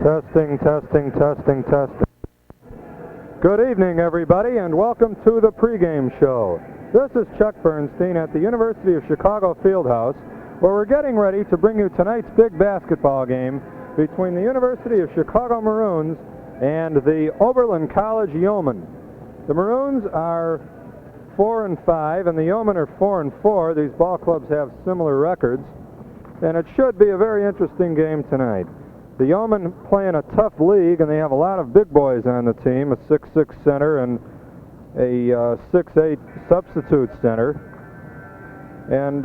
Testing, testing, testing, testing. Good evening, everybody, and welcome to the pregame show. This is Chuck Bernstein at the University of Chicago Fieldhouse, where we're getting ready to bring you tonight's big basketball game between the University of Chicago Maroons and the Oberlin Yeomen. The Maroons are 4-5, and the Yeomen are 4-4. These ball clubs have similar records, and it should be a very interesting game tonight. The Yeomen play in a tough league, and they have a lot of big boys on the team, a 6'6 center and a 6'8 substitute center. And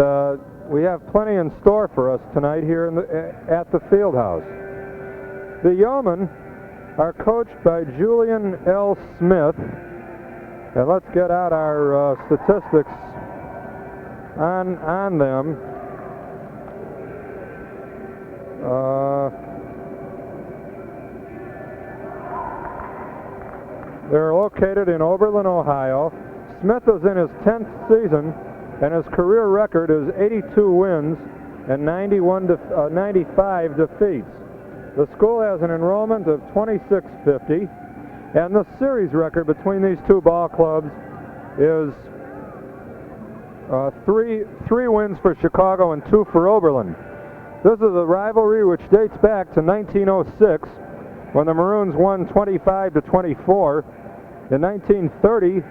we have plenty in store for us tonight here at the Fieldhouse. The Yeomen are coached by Julian L. Smith. And let's get out our statistics on them. They're located in Oberlin, Ohio. Smith is in his 10th season, and his career record is 82 wins and 95 defeats. The school has an enrollment of 2650, and the series record between these two ball clubs is three wins for Chicago and 2 for Oberlin. This is a rivalry which dates back to 1906, when the Maroons won 25-24. In 1930,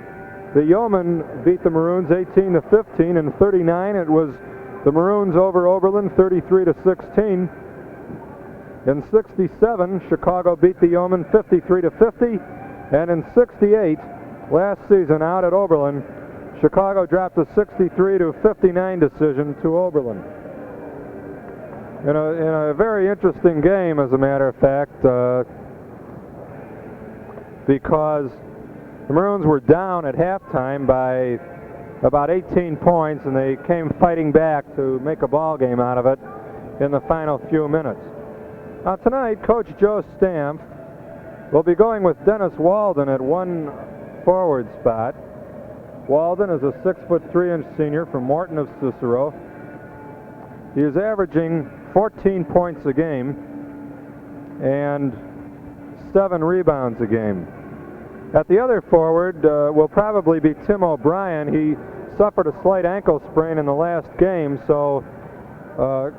the Yeomen beat the Maroons 18-15. In 39, it was the Maroons over Oberlin 33-16. In 67, Chicago beat the Yeomen 53-50. And in 68, last season out at Oberlin, Chicago dropped a 63-59 decision to Oberlin. In a very interesting game, as a matter of fact, because the Maroons were down at halftime by about 18 points, and they came fighting back to make a ball game out of it in the final few minutes. Now tonight, Coach Joe Stamp will be going with Dennis Walden at one forward spot. Walden is a 6'3" senior from Morton of Cicero. He is averaging 14 points a game and 7 rebounds a game. At the other forward will probably be Tim O'Brien. He suffered a slight ankle sprain in the last game, so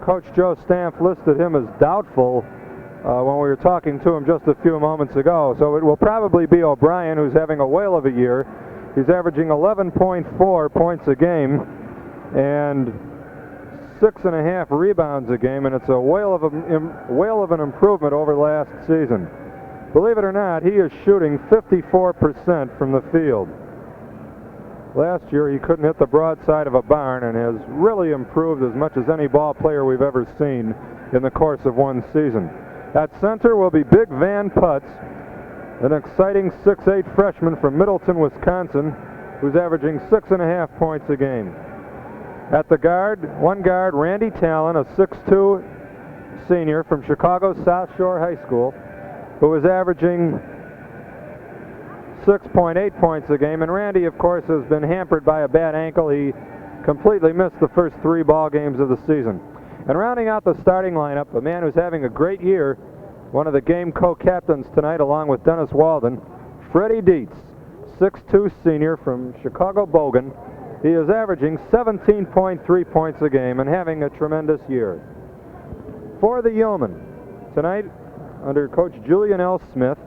Coach Joe Stamp listed him as doubtful when we were talking to him just a few moments ago. So it will probably be O'Brien, who's having a whale of a year. He's averaging 11.4 points a game and 6.5 rebounds a game, and it's a whale of an improvement over last season. Believe it or not, he is shooting 54% from the field. Last year he couldn't hit the broadside of a barn, and has really improved as much as any ball player we've ever seen in the course of one season. At center will be Big Van Putz, an exciting 6'8 freshman from Middleton, Wisconsin, who's averaging 6.5 points a game. At the one guard, Randy Talon, a 6'2 senior from Chicago's South Shore High School, who is averaging 6.8 points a game. And Randy, of course, has been hampered by a bad ankle. He completely missed the first 3 ball games of the season. And rounding out the starting lineup, a man who's having a great year, one of the game co-captains tonight along with Dennis Walden, Freddie Dietz, 6'2 senior from Chicago Bogan. He is averaging 17.3 points a game and having a tremendous year. For the Yeomen, tonight, under Coach Julian L. Smith,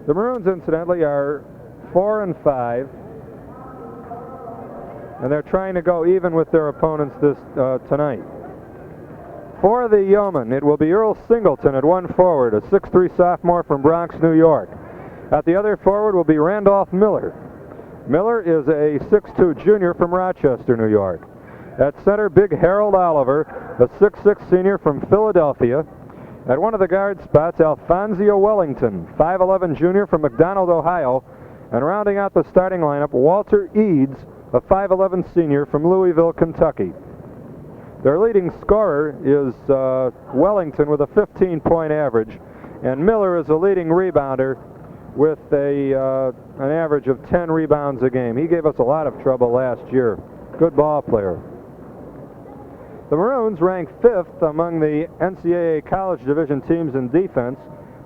the Maroons, incidentally, are 4-5, and they're trying to go even with their opponents tonight. For the Yeomen, it will be Earl Singleton at one forward, a 6'3 sophomore from Bronx, New York. At the other forward will be Randolph Miller. Miller is a 6'2 junior from Rochester, New York. At center, Big Harold Oliver, a 6'6 senior from Philadelphia. At one of the guard spots, Alphonso Wellington, 5'11 junior from McDonald, Ohio. And rounding out the starting lineup, Walter Eads, a 5'11 senior from Louisville, Kentucky. Their leading scorer is Wellington with a 15-point average, and Miller is a leading rebounder with an average of 10 rebounds a game. He gave us a lot of trouble last year. Good ball player. The Maroons rank 5th among the NCAA college division teams in defense,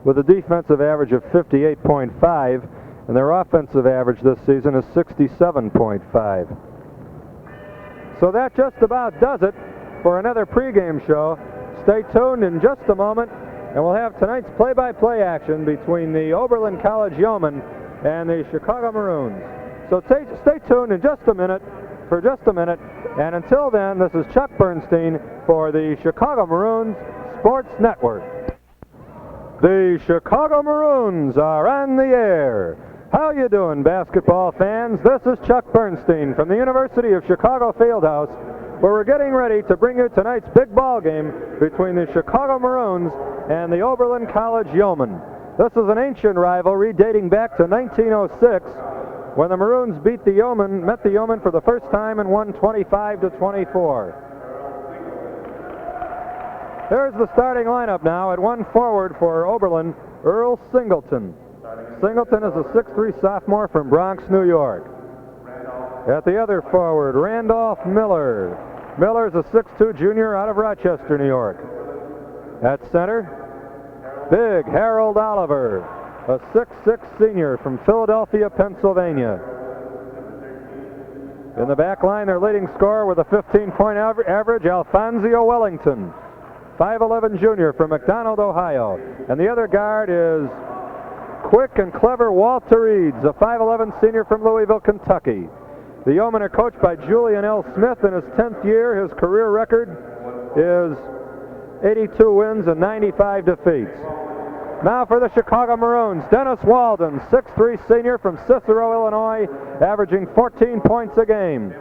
with a defensive average of 58.5, and their offensive average this season is 67.5. So that just about does it for another pregame show. Stay tuned in just a moment, and we'll have tonight's play-by-play action between the Oberlin College Yeomen and the Chicago Maroons. So stay tuned in just a minute, and until then, this is Chuck Bernstein for the Chicago Maroons Sports Network. The Chicago Maroons are on the air. How you doing, basketball fans? This is Chuck Bernstein from the University of Chicago Fieldhouse, where we're getting ready to bring you tonight's big ball game between the Chicago Maroons and the Oberlin College Yeomen. This is an ancient rivalry dating back to 1906, when the Maroons met the Yeomen for the first time and won 25-24. There's the starting lineup now. At one forward for Oberlin, Earl Singleton. Singleton is a 6'3" sophomore from Bronx, New York. At the other forward, Randolph Miller. Miller's a 6'2" junior out of Rochester, New York. At center, big Harold Oliver, a 6'6" senior from Philadelphia, Pennsylvania. In the back line, their leading scorer with a 15-point average, Alphonso Wellington, 5'11" junior from McDonald, Ohio. And the other guard is quick and clever Walter Eads, a 5'11" senior from Louisville, Kentucky. The Yeomen are coached by Julian L. Smith. In his 10th year, his career record is 82 wins and 95 defeats. Now for the Chicago Maroons, Dennis Walden, 6'3" senior from Cicero, Illinois, averaging 14 points a game.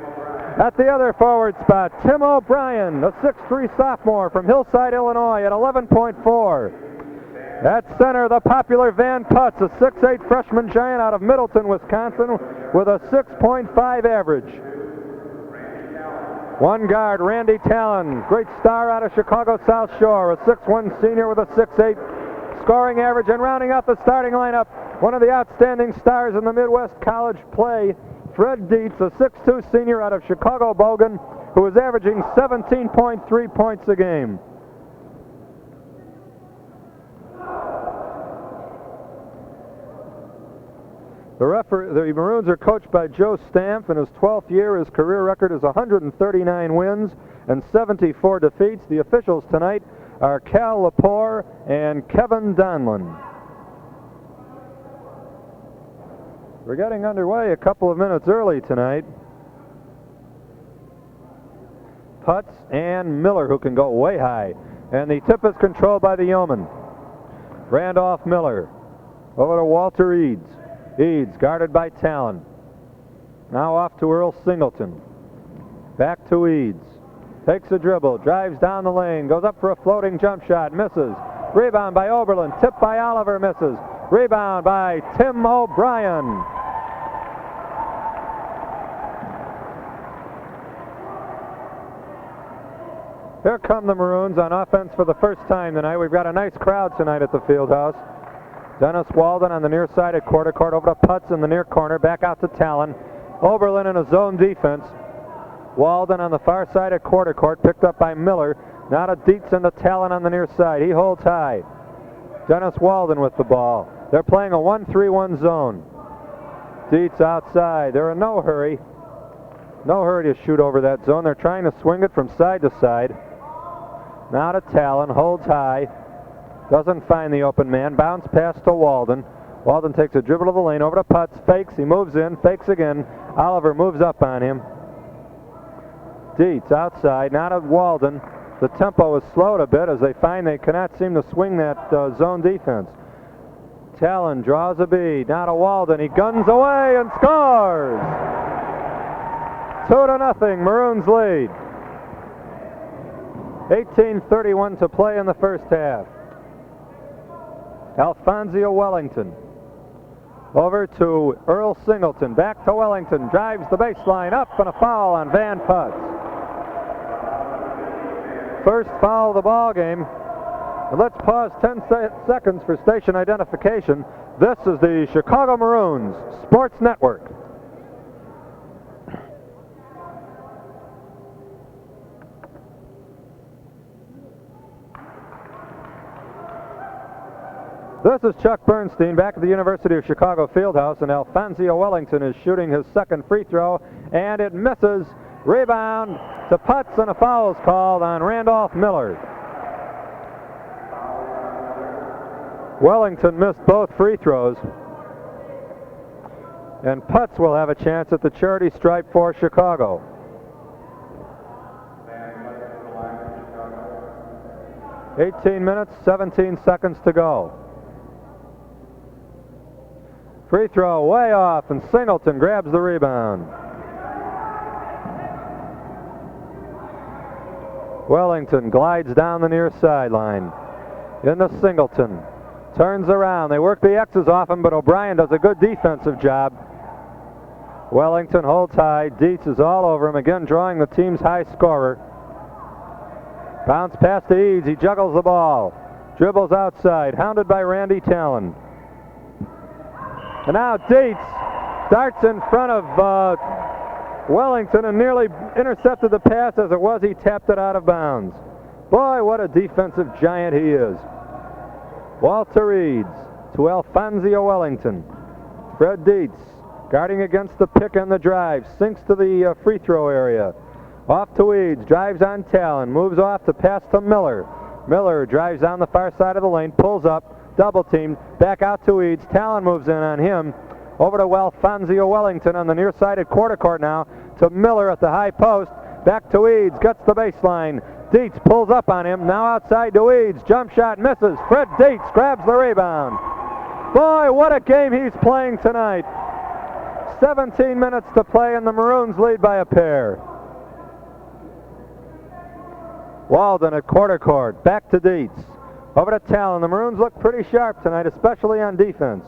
At the other forward spot, Tim O'Brien, a 6'3" sophomore from Hillside, Illinois, at 11.4. At center, the popular Van Putz, a 6'8" freshman giant out of Middleton, Wisconsin, with a 6.5 average. One guard, Randy Talon, great star out of Chicago South Shore, a 6'1" senior with a 6'8" scoring average. And rounding out the starting lineup, one of the outstanding stars in the Midwest college play, Fred Dietz, a 6'2" senior out of Chicago Bogan, who is averaging 17.3 points a game. The Maroons are coached by Joe Stamp. In his 12th year, his career record is 139 wins and 74 defeats. The officials tonight are Cal Lepore and Kevin Donlin. We're getting underway a couple of minutes early tonight. Putz and Miller, who can go way high. And the tip is controlled by the Yeomen. Randolph Miller over to Walter Eads. Eads guarded by Talon. Now off to Earl Singleton. Back to Eads. Takes a dribble, drives down the lane, goes up for a floating jump shot, misses. Rebound by Oberlin, tipped by Oliver, misses. Rebound by Tim O'Brien. Here come the Maroons on offense for the first time tonight. We've got a nice crowd tonight at the Fieldhouse. Dennis Walden on the near side at quarter court, over to Putz in the near corner, back out to Talon. Oberlin in a zone defense. Walden on the far side at quarter court, picked up by Miller. Now to Dietz and the Talon on the near side. He holds high. Dennis Walden with the ball. They're playing a 1-3-1 zone. Dietz outside. They're in no hurry. No hurry to shoot over that zone. They're trying to swing it from side to side. Now to Talon, holds high. Doesn't find the open man. Bounce pass to Walden. Walden takes a dribble to the lane, over to Putz, fakes, he moves in, fakes again. Oliver moves up on him. Dietz outside, now to Walden. The tempo is slowed a bit as they find they cannot seem to swing that zone defense. Talon draws a bead, now to Walden. He guns away and scores! 2-0, Maroons lead. 18:31 to play in the first half. Alphonso Wellington over to Earl Singleton, back to Wellington, drives the baseline up, and a foul on Van Putz. First foul of the ball game. And let's pause 10 seconds for station identification. This is the Chicago Maroons Sports Network. This is Chuck Bernstein back at the University of Chicago Fieldhouse, and Alfonso Wellington is shooting his second free throw, and it misses. Rebound to Putz, and a foul is called on Randolph Miller. Wellington missed both free throws, and Putz will have a chance at the charity stripe for Chicago. "18 minutes, 17 seconds to go." Free throw way off, and Singleton grabs the rebound. Wellington glides down the near sideline. Into Singleton. Turns around. They work the X's off him, but O'Brien does a good defensive job. Wellington holds high. Dietz is all over him, again drawing the team's high scorer. Bounce pass to Eads. He juggles the ball. Dribbles outside. Hounded by Randy Talon. And now Dietz starts in front of Wellington and nearly intercepted the pass. As it was, he tapped it out of bounds. Boy, what a defensive giant he is. Walter Eads to Alfonso Wellington. Fred Dietz guarding against the pick and the drive. Sinks to the free throw area. Off to Eads, drives on Talon, moves off to pass to Miller. Miller drives down the far side of the lane, pulls up, double teamed, back out to Eads. Talon moves in on him. Over to Alfonso Wellington on the near side at quarter court now. To Miller at the high post. Back to Eads, gets the baseline. Dietz pulls up on him, now outside to Eads. Jump shot misses. Fred Dietz grabs the rebound. Boy, what a game he's playing tonight. 17 minutes to play, and the Maroons lead by a pair. Walden at quarter court, back to Dietz. Over to Talon. The Maroons look pretty sharp tonight, especially on defense.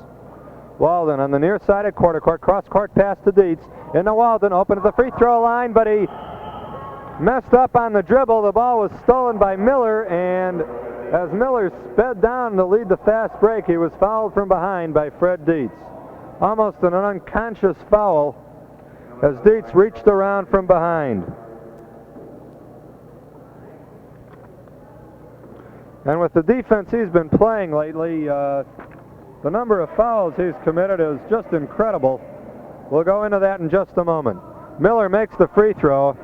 Walden on the near side at quarter court, cross court pass to Dietz. Into Walden, open at the free throw line, but he messed up on the dribble. The ball was stolen by Miller, and as Miller sped down to lead the fast break, he was fouled from behind by Fred Dietz. Almost an unconscious foul as Dietz reached around from behind. And with the defense he's been playing lately, the number of fouls he's committed is just incredible. We'll go into that in just a moment. Miller makes the free throw,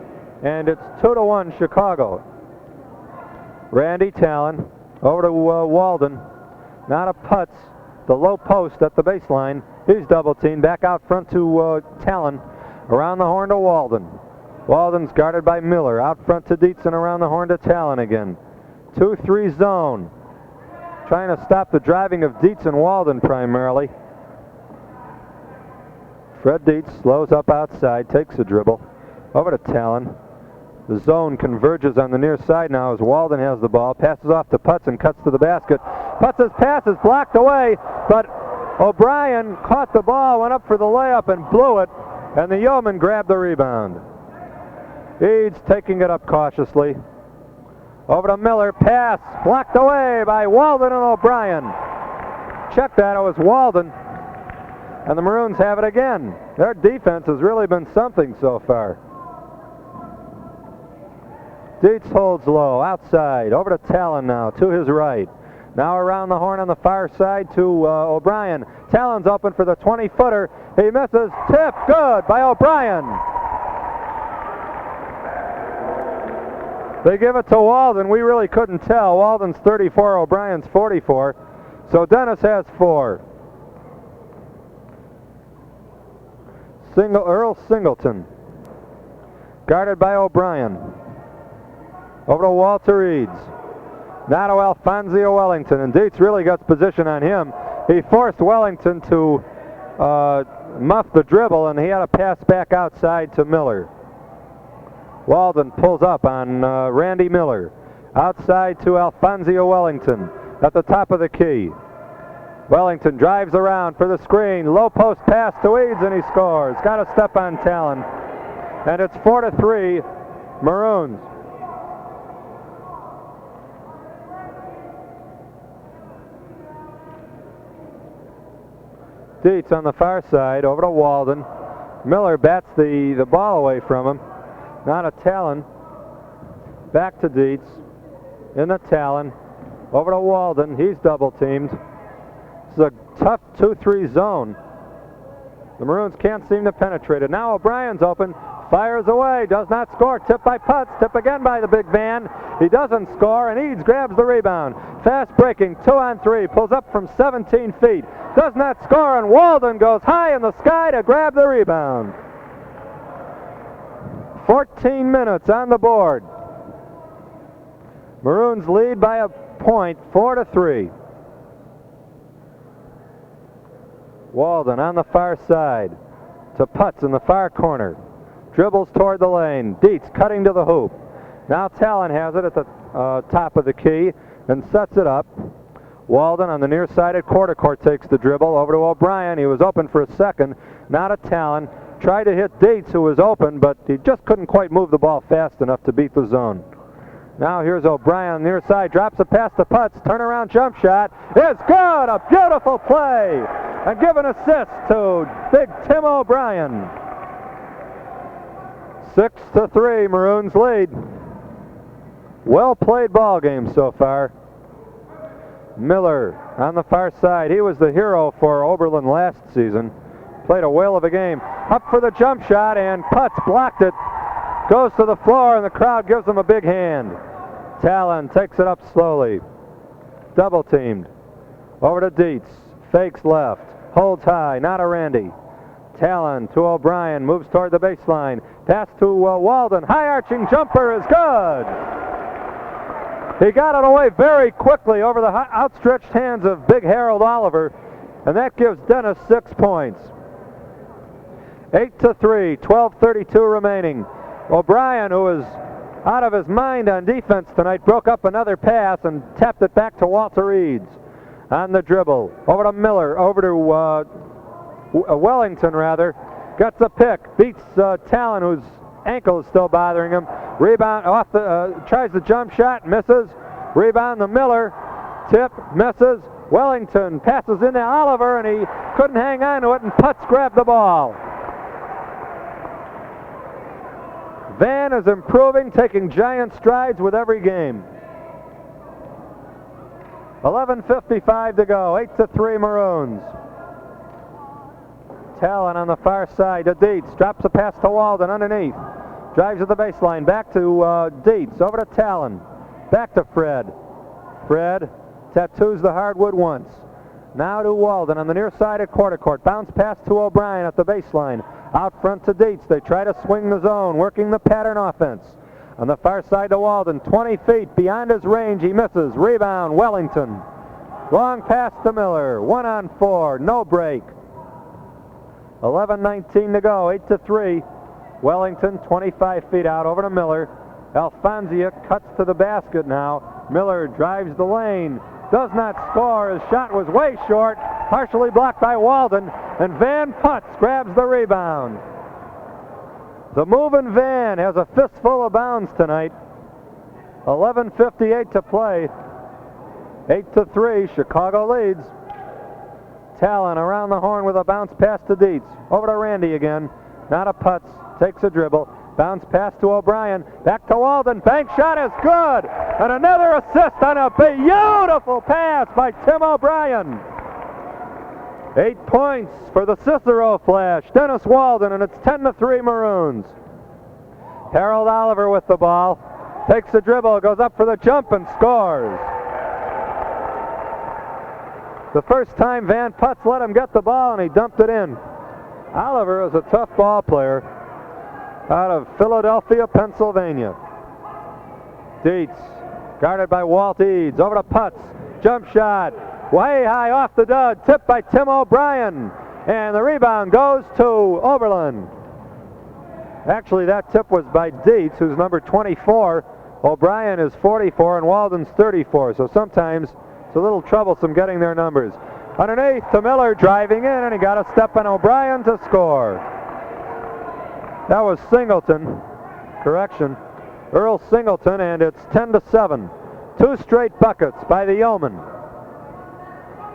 and it's 2-1 Chicago. Randy Talon over to Walden. Not a Putz. The low post at the baseline. He's double teamed. Back out front to Talon. Around the horn to Walden. Walden's guarded by Miller. Out front to Dietz and around the horn to Talon again. 2-3 zone. Trying to stop the driving of Dietz and Walden primarily. Fred Dietz slows up outside, takes a dribble. Over to Talon. The zone converges on the near side now as Walden has the ball. Passes off to Putz and cuts to the basket. Putz's pass is blocked away, but O'Brien caught the ball, went up for the layup and blew it, and the Yeomen grabbed the rebound. Eads taking it up cautiously. Over to Miller, pass blocked away by Walden and O'Brien. Check that, it was Walden. And the Maroons have it again. Their defense has really been something so far. Dietz holds low, outside, over to Talon now, to his right. Now around the horn on the far side to O'Brien. Talon's open for the 20-footer. He misses, tip, good by O'Brien. They give it to Walden. We really couldn't tell. Walden's 34, O'Brien's 44. So Dennis has 4. Earl Singleton, guarded by O'Brien. Over to Walter Eads. Now to Alfonso Wellington, and Dietz really gets position on him. He forced Wellington to muff the dribble, and he had a pass back outside to Miller. Walden pulls up on Randy Miller. Outside to Alfonso Wellington at the top of the key. Wellington drives around for the screen. Low post pass to Eads, and he scores. Got a step on Talon. And it's 4-3 Maroons. Dietz on the far side, over to Walden. Miller bats the ball away from him. Not a Talon. Back to Dietz. In the Talon. Over to Walden. He's double teamed. It's a tough 2-3 zone. The Maroons can't seem to penetrate it. Now O'Brien's open, fires away, does not score. Tip by Putz, tip again by the big Van. He doesn't score, and Eads grabs the rebound. Fast breaking, 2-on-3, pulls up from 17 feet. Does not score, and Walden goes high in the sky to grab the rebound. 14 minutes on the board. Maroons lead by a point, 4-3. Walden on the far side to Putz in the far corner. Dribbles toward the lane. Dietz cutting to the hoop. Now Talon has it at the top of the key and sets it up. Walden on the near side at quarter court takes the dribble over to O'Brien. He was open for a second. Now to Talon. Tried to hit Dietz, who was open, but he just couldn't quite move the ball fast enough to beat the zone. Now here's O'Brien on the near side. Drops a pass to Putz. Turnaround jump shot. It's good! A beautiful play! And give an assist to big Tim O'Brien. 6-3, Maroons lead. Well played ball game so far. Miller on the far side. He was the hero for Oberlin last season. Played a whale of a game. Up for the jump shot, and Putz blocked it. Goes to the floor, and the crowd gives him a big hand. Talon takes it up slowly. Double teamed. Over to Dietz. Fakes left. Holds high. Now to Randy. Talon to O'Brien. Moves toward the baseline. Pass to Walden. High arching jumper is good. He got it away very quickly over the outstretched hands of big Harold Oliver. And that gives Dennis 6 points. 8-3. 12:32 remaining. O'Brien, who was out of his mind on defense tonight, broke up another pass and tapped it back to Walter Eads. On the dribble, over to Miller, over to Wellington rather. Gets a pick, beats Talon, whose ankle is still bothering him. Rebound off the, tries the jump shot, misses. Rebound to Miller, tip, misses. Wellington passes into Oliver, and he couldn't hang on to it, and Putz grabbed the ball. Van is improving, taking giant strides with every game. 11:55 to go, 8-3 Maroons. Talon on the far side to Dietz, drops a pass to Walden underneath. Drives to the baseline, back to Dietz, over to Talon. Back to Fred. Fred tattoos the hardwood once. Now to Walden on the near side at quarter court. Bounce pass to O'Brien at the baseline. Out front to Dietz. They try to swing the zone, working the pattern offense. On the far side to Walden, 20 feet beyond his range. He misses. Rebound, Wellington. Long pass to Miller. 1-on-4, no break. 11:19 to go, 8-3. Wellington 25 feet out over to Miller. Alfonsia cuts to the basket now. Miller drives the lane. Does not score. His shot was way short. Partially blocked by Walden. And Van Putz grabs the rebound. The moving Van has a fistful of bounds tonight. 11:58 to play. 8-3, Chicago leads. Talon around the horn with a bounce pass to Dietz. Over to Randy again. Not a Putz. Takes a dribble. Bounce pass to O'Brien. Back to Walden. Bank shot is good. And another assist on a beautiful pass by Tim O'Brien. 8 points for the Cicero Flash. Dennis Walden, and it's 10-3 Maroons. Harold Oliver with the ball. Takes the dribble, goes up for the jump, and scores. The first time Van Putz let him get the ball, and he dumped it in. Oliver is a tough ball player out of Philadelphia, Pennsylvania. Dietz, guarded by Walt Eads. Over to Putz. Jump shot. Way high off the dud. Tipped by Tim O'Brien. And the rebound goes to Oberlin. Actually, that tip was by Dietz, who's number 24. O'Brien is 44, and Walden's 34. So sometimes it's a little troublesome getting their numbers. Underneath to Miller, driving in, and he got a step on O'Brien to score. That was Singleton. Correction. Earl Singleton, and it's 10-7. 2 straight buckets by the Yeomen.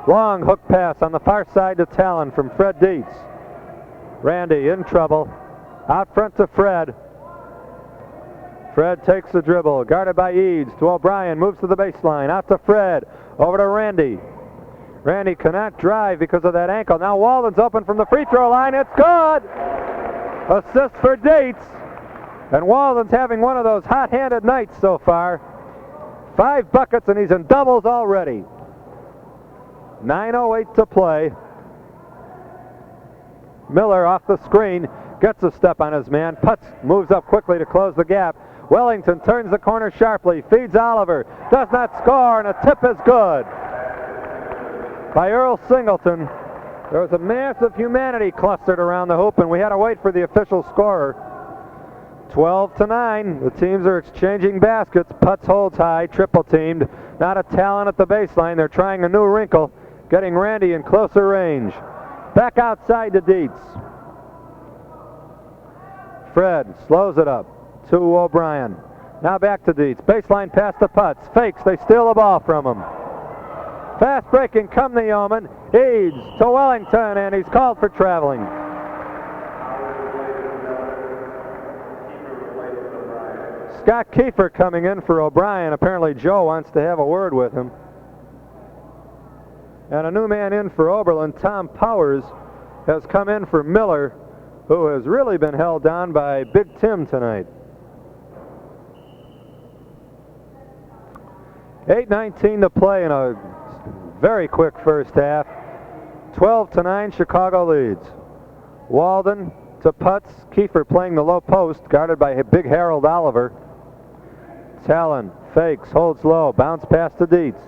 Long hook pass on the far side to Talon from Fred Dietz. Randy in trouble. Out front to Fred. Fred takes the dribble, guarded by Eads to O'Brien, moves to the baseline. Out to Fred. Over to Randy. Randy cannot drive because of that ankle. Now Walden's open from the free throw line. It's good! Assist for Dietz. And Walden's having one of those hot-handed nights so far. 5 buckets and he's in doubles already. 9:08 to play. Miller off the screen, gets a step on his man. Putz moves up quickly to close the gap. Wellington turns the corner sharply, feeds Oliver, does not score, and a tip is good by Earl Singleton. There was a massive humanity clustered around the hoop, and we had to wait for the official scorer. 12-9. The teams are exchanging baskets. Putz holds high, triple teamed. Not a Talon at the baseline. They're trying a new wrinkle, getting Randy in closer range. Back outside to Dietz. Fred slows it up to O'Brien. Now back to Dietz. Baseline pass to Putz. Fakes. They steal the ball from him. Fast breaking come the Yeomen. Eads to Wellington, and he's called for traveling. Scott Kiefer coming in for O'Brien. Apparently Joe wants to have a word with him. And a new man in for Oberlin, Tom Powers, has come in for Miller, who has really been held down by Big Tim tonight. 8:19 to play in a very quick first half. 12-9, Chicago leads. Walden to Putz. Kiefer playing the low post, guarded by Big Harold Oliver. Talon fakes, holds low, bounce pass to Dietz.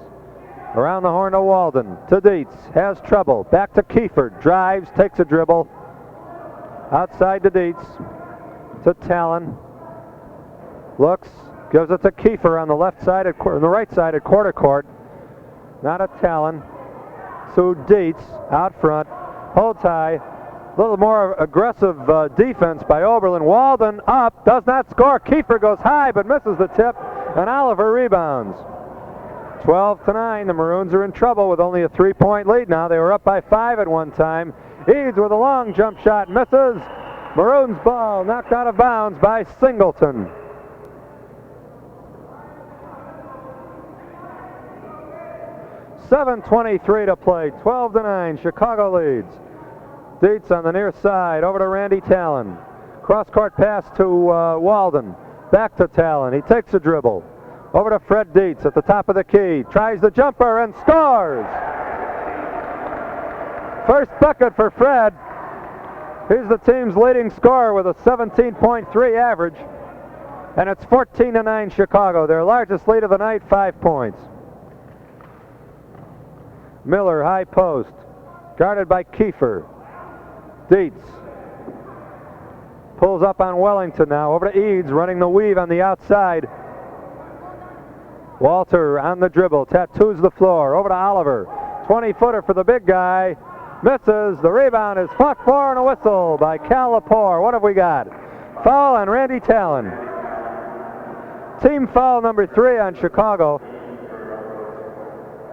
Around the horn to Walden, to Dietz, has trouble, back to Kiefer, drives, takes a dribble. Outside to Dietz, to Talon. Looks, gives it to Kiefer on the left side, on the right side at quarter court. Not a Talon. So Dietz out front, holds high. A little more aggressive defense by Oberlin. Walden up, does not score. Kiefer goes high but misses the tip, and Oliver rebounds. 12-9, the Maroons are in trouble with only a 3-point lead now. They were up by 5 at one time. Eads with a long jump shot, misses. Maroons ball knocked out of bounds by Singleton. .7:23 to play, 12-9, Chicago leads. Dietz on the near side, over to Randy Talon. Cross-court pass to Walden. Back to Talon, he takes a dribble. Over to Fred Dietz at the top of the key. Tries the jumper and scores! First bucket for Fred. He's the team's leading scorer with a 17.3 average. And it's 14-9 Chicago. Their largest lead of the night, 5 points. Miller, high post. Guarded by Kiefer. Dietz pulls up on Wellington now. Over to Eads, running the weave on the outside. Walter on the dribble, tattoos the floor. Over to Oliver. 20-footer for the big guy. Misses. The rebound is fought for and a whistle by Cal Lepore. What have we got? Foul on Randy Talon. Team foul number 3 on Chicago.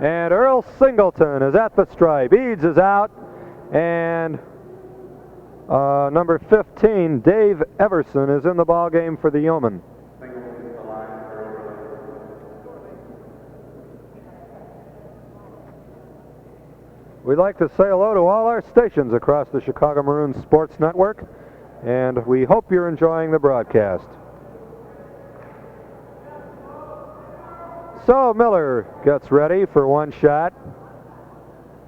And Earl Singleton is at the stripe. Eads is out. And number 15, Dave Everson, is in the ball game for the Yeomen. We'd like to say hello to all our stations across the Chicago Maroons Sports Network, and we hope you're enjoying the broadcast. So Miller gets ready for one shot,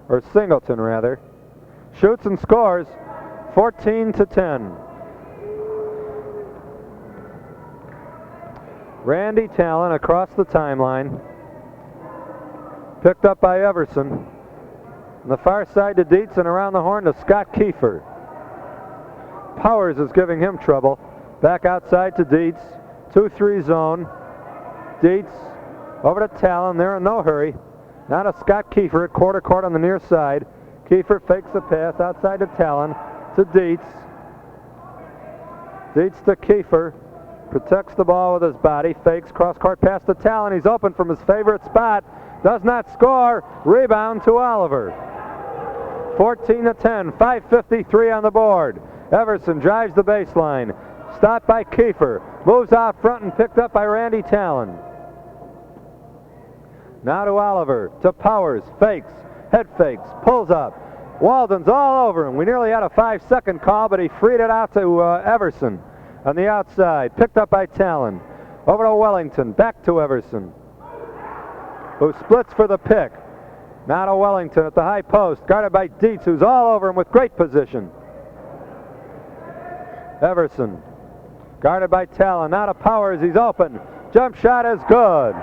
or Singleton rather. Shoots and scores, 14-10. Randy Talon across the timeline. Picked up by Everson. On the far side to Dietz, and around the horn to Scott Kiefer. Powers is giving him trouble. Back outside to Dietz. 2-3 zone. Dietz over to Talon. They're in no hurry. Now to Scott Kiefer at quarter court on the near side. Kiefer fakes the pass outside to Talon. To Dietz. Dietz to Kiefer. Protects the ball with his body. Fakes cross-court pass to Talon. He's open from his favorite spot. Does not score. Rebound to Oliver. 14-10. 5:53 on the board. Everson drives the baseline. Stopped by Kiefer. Moves out front and picked up by Randy Talon. Now to Oliver. To Powers. Fakes. head fakes, pulls up. Walden's all over him. We nearly had a 5-second call, but he freed it out to Everson on the outside. Picked up by Talon. Over to Wellington, back to Everson, who splits for the pick. Now to Wellington at the high post, guarded by Dietz, who's all over him with great position. Everson, guarded by Talon. Now to Powers, he's open. Jump shot is good.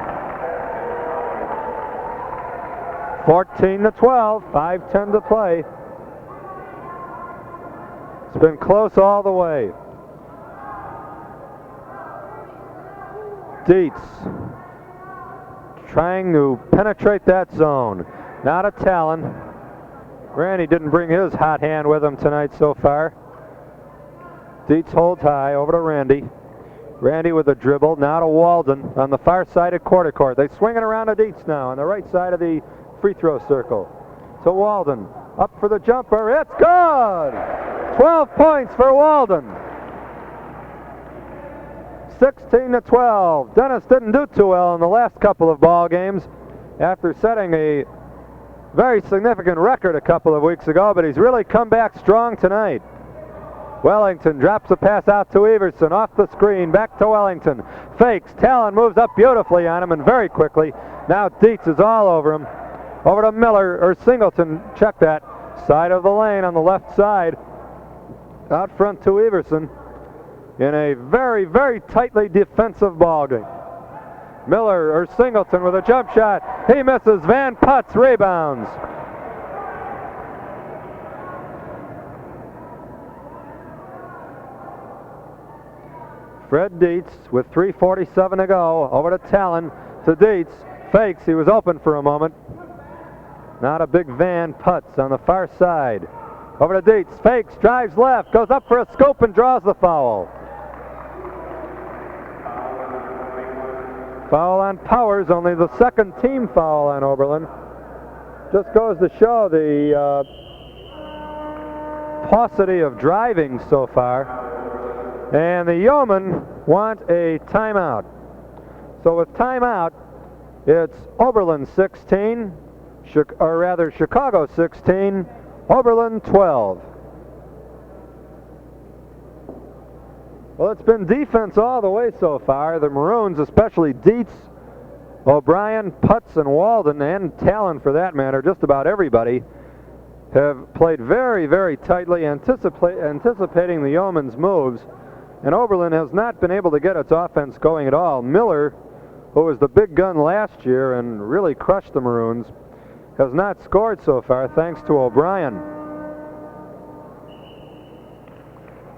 14-12, 5:10 to play. It's been close all the way. Dietz trying to penetrate that zone. Now to Talon. Randy didn't bring his hot hand with him tonight so far. Dietz holds high, over to Randy. Randy with a dribble, now to Walden on the far side of quarter court. They swing it around to Dietz now on the right side of the free throw circle. To Walden, up for the jumper, it's good! 12 points for Walden. 16-12. Dennis didn't do too well in the last couple of ball games after setting a very significant record a couple of weeks ago, but he's really come back strong tonight. Wellington drops the pass out to Everson, off the screen, back to Wellington. Fakes, Talon moves up beautifully on him and very quickly. Now Dietz is all over him. Over to Miller, or Singleton, check that. Side of the lane on the left side. Out front to Everson in a very, very tightly defensive ball game. Miller, or Singleton with a jump shot. He misses, Van Putz rebounds. Fred Dietz with 3:47 to go. Over to Talon, to Dietz. Fakes, he was open for a moment. Not a big Van Putz on the far side. Over to Dietz, fakes, drives left, goes up for a scoop and draws the foul. Foul on Powers, only the second team foul on Oberlin. Just goes to show the paucity of driving so far. And the Yeomen want a timeout. So with timeout, it's Oberlin 16, or rather Chicago 16, Oberlin 12. Well, it's been defense all the way so far. The Maroons, especially Dietz, O'Brien, Putz, and Walden, and Talon for that matter, just about everybody, have played very, very tightly, anticipating the Yeomen's moves. And Oberlin has not been able to get its offense going at all. Miller, who was the big gun last year and really crushed the Maroons, has not scored so far, thanks to O'Brien.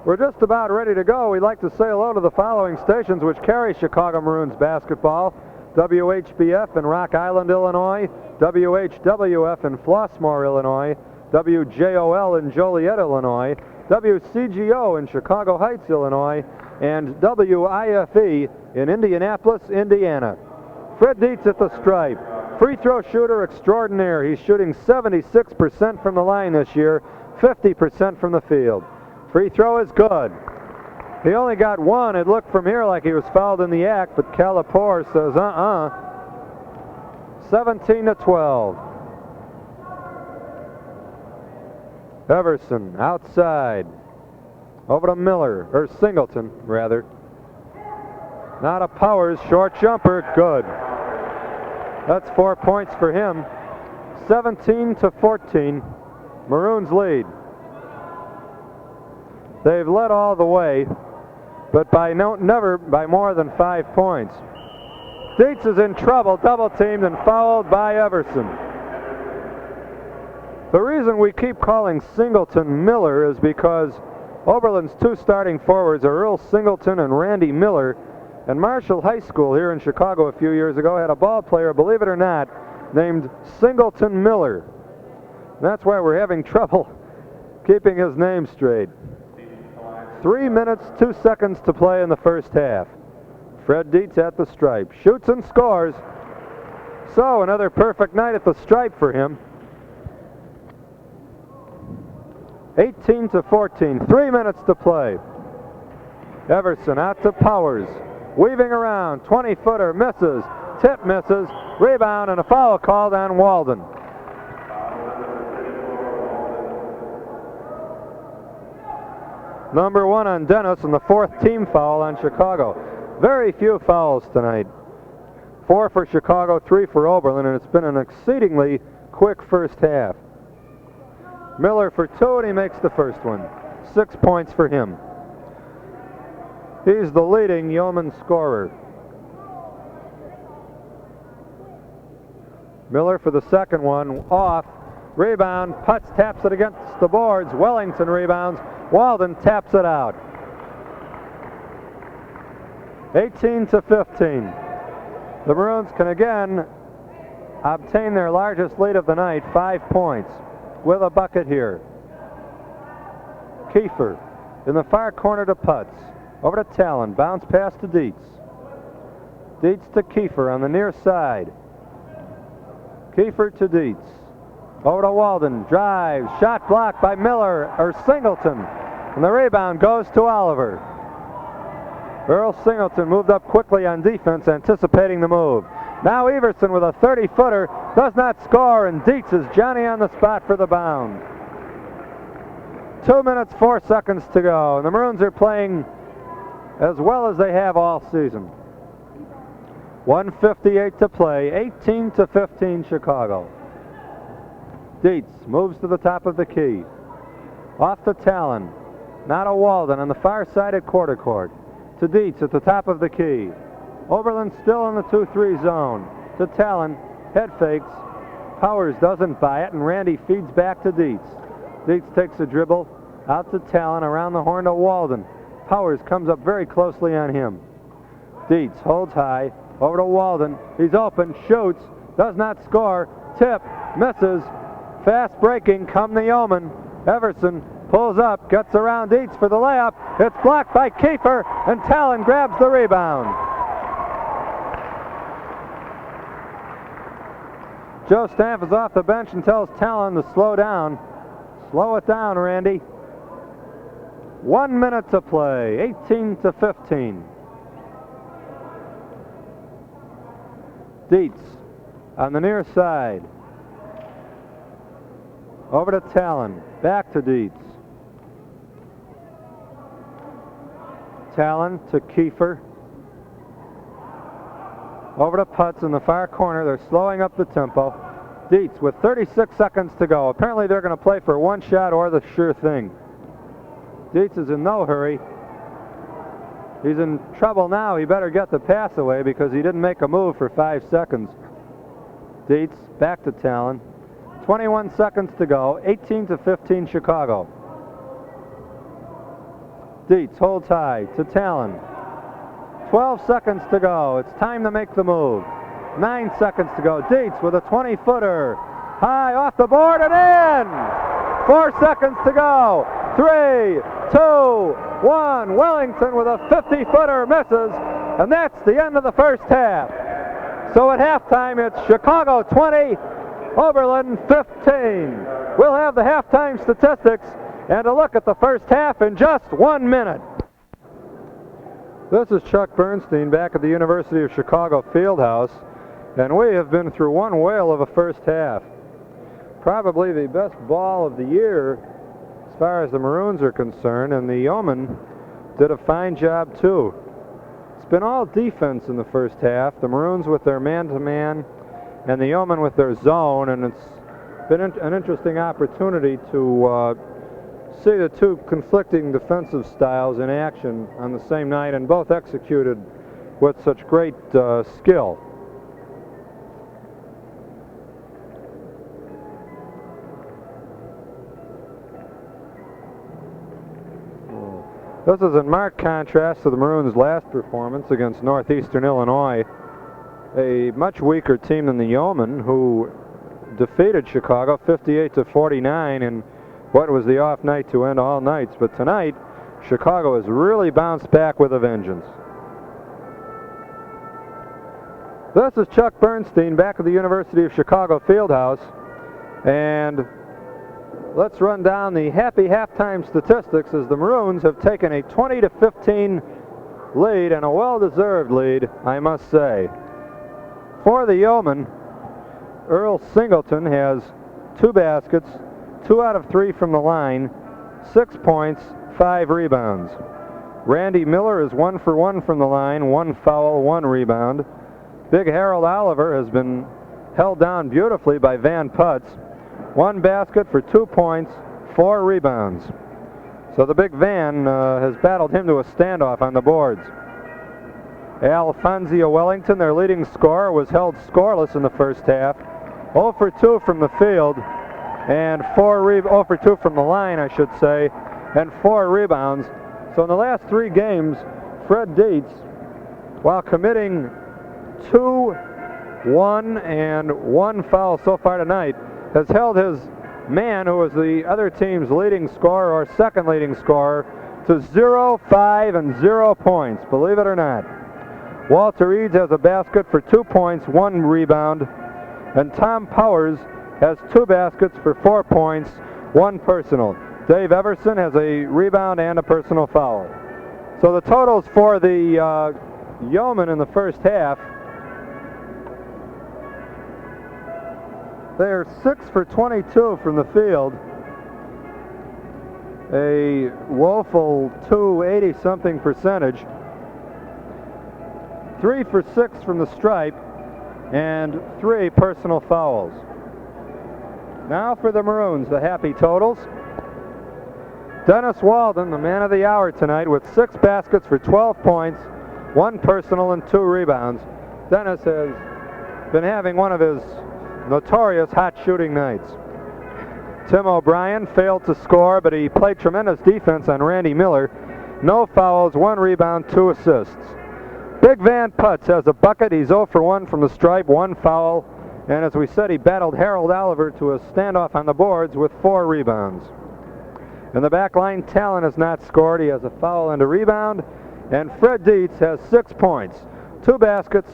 We're just about ready to go. We'd like to say hello to the following stations which carry Chicago Maroons basketball: WHBF in Rock Island, Illinois, WHWF in Flossmoor, Illinois, WJOL in Joliet, Illinois, WCGO in Chicago Heights, Illinois, and WIFE in Indianapolis, Indiana. Fred Dietz at the stripe. Free throw shooter extraordinaire. He's shooting 76% from the line this year, 50% from the field. Free throw is good. He only got one. It looked from here like he was fouled in the act, but Calipore says 17-12. Everson outside. Over to Miller, or Singleton, rather. Now to Powers, short jumper, good. That's 4 points for him. 17-14, Maroons lead. They've led all the way, but never by more than 5 points. Dietz is in trouble, double teamed and fouled by Everson. The reason we keep calling Singleton Miller is because Oberlin's two starting forwards are Earl Singleton and Randy Miller, and Marshall High School here in Chicago a few years ago had a ball player, believe it or not, named Singleton Miller. And that's why we're having trouble keeping his name straight. 3 minutes, 2 seconds to play in the first half. Fred Dietz at the stripe, shoots and scores. So another perfect night at the stripe for him. 18-14, 3 minutes to play. Everson out to Powers, weaving around, 20-footer, misses, tip misses, rebound, and a foul called on Walden. Number 1 on Dennis, and the 4th team foul on Chicago. Very few fouls tonight. 4 for Chicago, 3 for Oberlin, and it's been an exceedingly quick first half. Miller for 2, and he makes the first one. 6 points for him. He's the leading Yeoman scorer. Miller for the second one, off. Rebound, Putz taps it against the boards. Wellington rebounds. Walden taps it out. 18-15. The Maroons can again obtain their largest lead of the night, 5 points, with a bucket here. Kiefer in the far corner to Putz. Over to Talon, bounce pass to Dietz. Dietz to Kiefer on the near side. Kiefer to Dietz. Over to Walden, drives, shot blocked by Miller, or Singleton. And the rebound goes to Oliver. Earl Singleton moved up quickly on defense, anticipating the move. Now Everson with a 30-footer, does not score, and Dietz is Johnny on the spot for the bound. 2 minutes, 4 seconds to go, and the Maroons are playing as well as they have all season. 1:58 to play, 18-15 Chicago. Dietz moves to the top of the key. Off to Talon. Now to Walden on the far side at quarter court. To Dietz at the top of the key. Oberlin still in the 2-3 zone. To Talon, head fakes. Powers doesn't buy it, and Randy feeds back to Dietz. Dietz takes a dribble out to Talon, around the horn to Walden. Powers comes up very closely on him. Dietz holds high, over to Walden. He's open, shoots, does not score. Tip, misses. Fast breaking, come the Yeomen. Everson pulls up, gets around Dietz for the layup. It's blocked by Kiefer, and Talon grabs the rebound. Joe Stamp is off the bench and tells Talon to slow down. Slow it down, Randy. 1 minute to play, 18-15. Dietz on the near side. Over to Talon, back to Dietz. Talon to Kiefer. Over to Putz in the far corner. They're slowing up the tempo. Dietz with 36 seconds to go. Apparently they're going to play for one shot or the sure thing. Dietz is in no hurry. He's in trouble now. He better get the pass away because he didn't make a move for 5 seconds. Dietz back to Talon. 21 seconds to go. 18-15 Chicago. Dietz holds high to Talon. 12 seconds to go. It's time to make the move. 9 seconds to go. Dietz with a 20-footer. High off the board and in! 4 seconds to go. 3, 2, 1. Wellington with a 50-footer misses, and that's the end of the first half. So at halftime, it's Chicago 20, Oberlin 15. We'll have the halftime statistics and a look at the first half in just 1 minute. This is Chuck Bernstein back at the University of Chicago Fieldhouse, and we have been through one whale of a first half. Probably the best ball of the year as far as the Maroons are concerned, and the Yeomen did a fine job too. It's been all defense in the first half, the Maroons with their man-to-man and the Yeomen with their zone, and it's been an interesting opportunity to see the two conflicting defensive styles in action on the same night, and both executed with such great skill. This is in marked contrast to the Maroons' last performance against Northeastern Illinois, a much weaker team than the Yeomen, who defeated Chicago 58-49 in what was the off night to end all nights. But tonight, Chicago has really bounced back with a vengeance. This is Chuck Bernstein back at the University of Chicago Fieldhouse, and let's run down the happy halftime statistics as the Maroons have taken a 20-15 lead, and a well-deserved lead, I must say. For the Yeomen, Earl Singleton has 2 baskets, 2 out of 3 from the line, 6 points, 5 rebounds. Randy Miller is 1 for 1 from the line, 1 foul, 1 rebound. Big Harold Oliver has been held down beautifully by Van Putz. 1 basket for 2 points, 4 rebounds. So the big Van has battled him to a standoff on the boards. Alfonso Wellington, their leading scorer, was held scoreless in the first half. 0 for 2 from the field, and 0 for 2 from the line, I should say, and 4 rebounds. So in the last 3 games, Fred Dietz, while committing 2, 1, and 1 foul so far tonight, has held his man, who was the other team's leading scorer or second leading scorer, to 0, 5, and 0 points, believe it or not. Walter Eads has a basket for 2 points, 1 rebound, and Tom Powers has 2 baskets for 4 points, 1 personal. Dave Everson has a rebound and a personal foul. So the totals for the Yeomen in the first half, they are 6 for 22 from the field, a woeful 280-something percentage, 3 for 6 from the stripe, and 3 personal fouls. Now for the Maroons, the happy totals. Dennis Walden, the man of the hour tonight, with 6 baskets for 12 points, 1 personal and 2 rebounds. Dennis has been having one of his notorious hot shooting nights. Tim O'Brien failed to score, but he played tremendous defense on Randy Miller. No fouls, 1 rebound, 2 assists. Big Van Putz has a bucket. He's 0 for 1 from the stripe, 1 foul, and as we said, he battled Harold Oliver to a standoff on the boards with 4 rebounds. In the back line, Talon has not scored. He has a foul and a rebound. And Fred Dietz has 6 points, 2 baskets,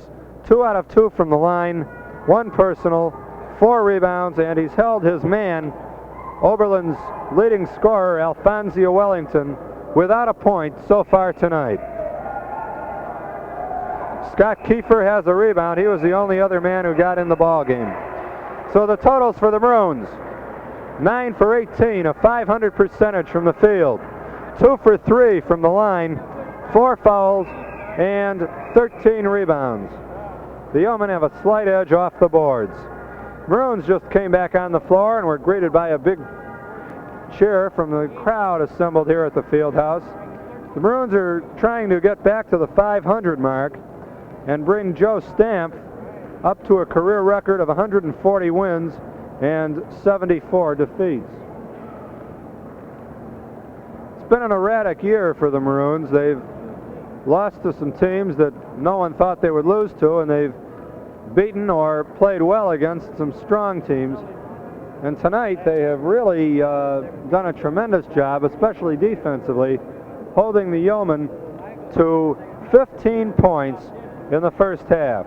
2 out of 2 from the line, 1 personal, 4 rebounds, and he's held his man, Oberlin's leading scorer, Alfonso Wellington, without a point so far tonight. Scott Kiefer has a rebound. He was the only other man who got in the ball game. So the totals for the Maroons: 9 for 18, a 500 percentage from the field, 2 for 3 from the line, 4 fouls, and 13 rebounds. The Yeomen have a slight edge off the boards. Maroons just came back on the floor and were greeted by a big cheer from the crowd assembled here at the field house. The Maroons are trying to get back to the 500 mark and bring Joe Stamp up to a career record of 140 wins and 74 defeats. It's been an erratic year for the Maroons. They've lost to some teams that no one thought they would lose to, and they've beaten or played well against some strong teams. And tonight they have really done a tremendous job, especially defensively, holding the Yeomen to 15 points in the first half.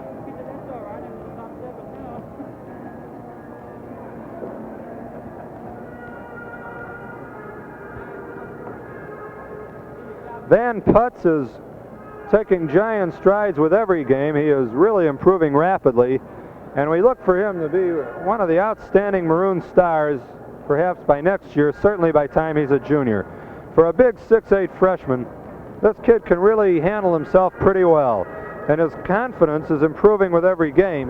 Van Putz is taking giant strides with every game. He is really improving rapidly, and we look for him to be one of the outstanding Maroon stars, perhaps by next year, certainly by the time he's a junior. For a big 6'8" freshman, this kid can really handle himself pretty well, and his confidence is improving with every game.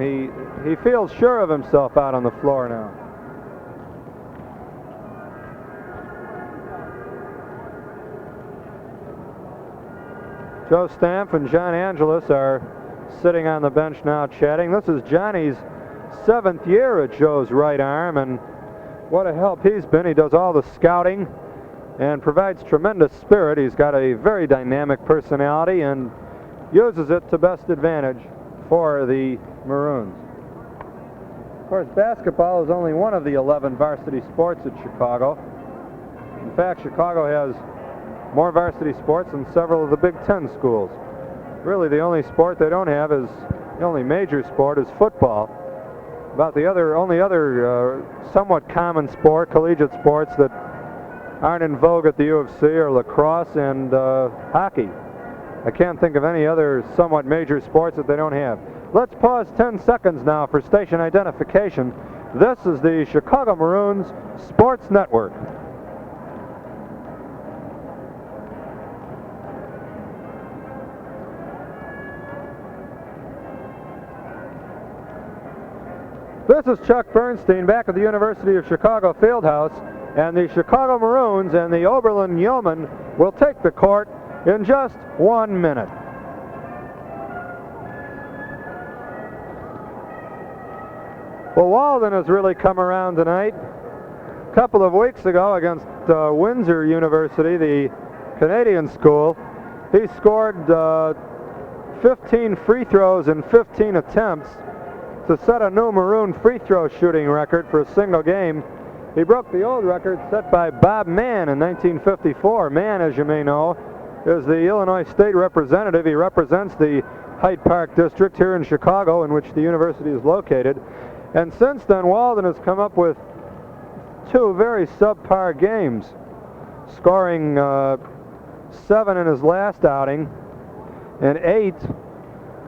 He feels sure of himself out on the floor now. Joe Stamp and John Angelis are sitting on the bench now chatting. This is Johnny's 7th year at Joe's right arm, and what a help he's been. He does all the scouting and provides tremendous spirit. He's got a very dynamic personality and uses it to best advantage for the Maroons. Of course, basketball is only one of the 11 varsity sports at Chicago. In fact, Chicago has more varsity sports than several of the Big Ten schools. Really, the only sport they don't have is, the only major sport is football. About the only other somewhat common sport, collegiate sports that aren't in vogue at the U of C are lacrosse and hockey. I can't think of any other somewhat major sports that they don't have. Let's pause 10 seconds now for station identification. This is the Chicago Maroons Sports Network. This is Chuck Bernstein back at the University of Chicago Fieldhouse, and the Chicago Maroons and the Oberlin Yeomen will take the court in just 1 minute. Well, Walden has really come around tonight. A couple of weeks ago against Windsor University, the Canadian school, he scored 15 free throws in 15 attempts to set a new Maroon free throw shooting record for a single game. He broke the old record set by Bob Mann in 1954. Mann, as you may know, is the Illinois State representative. He represents the Hyde Park district here in Chicago, in which the university is located. And since then, Walden has come up with 2 very subpar games, scoring 7 in his last outing and 8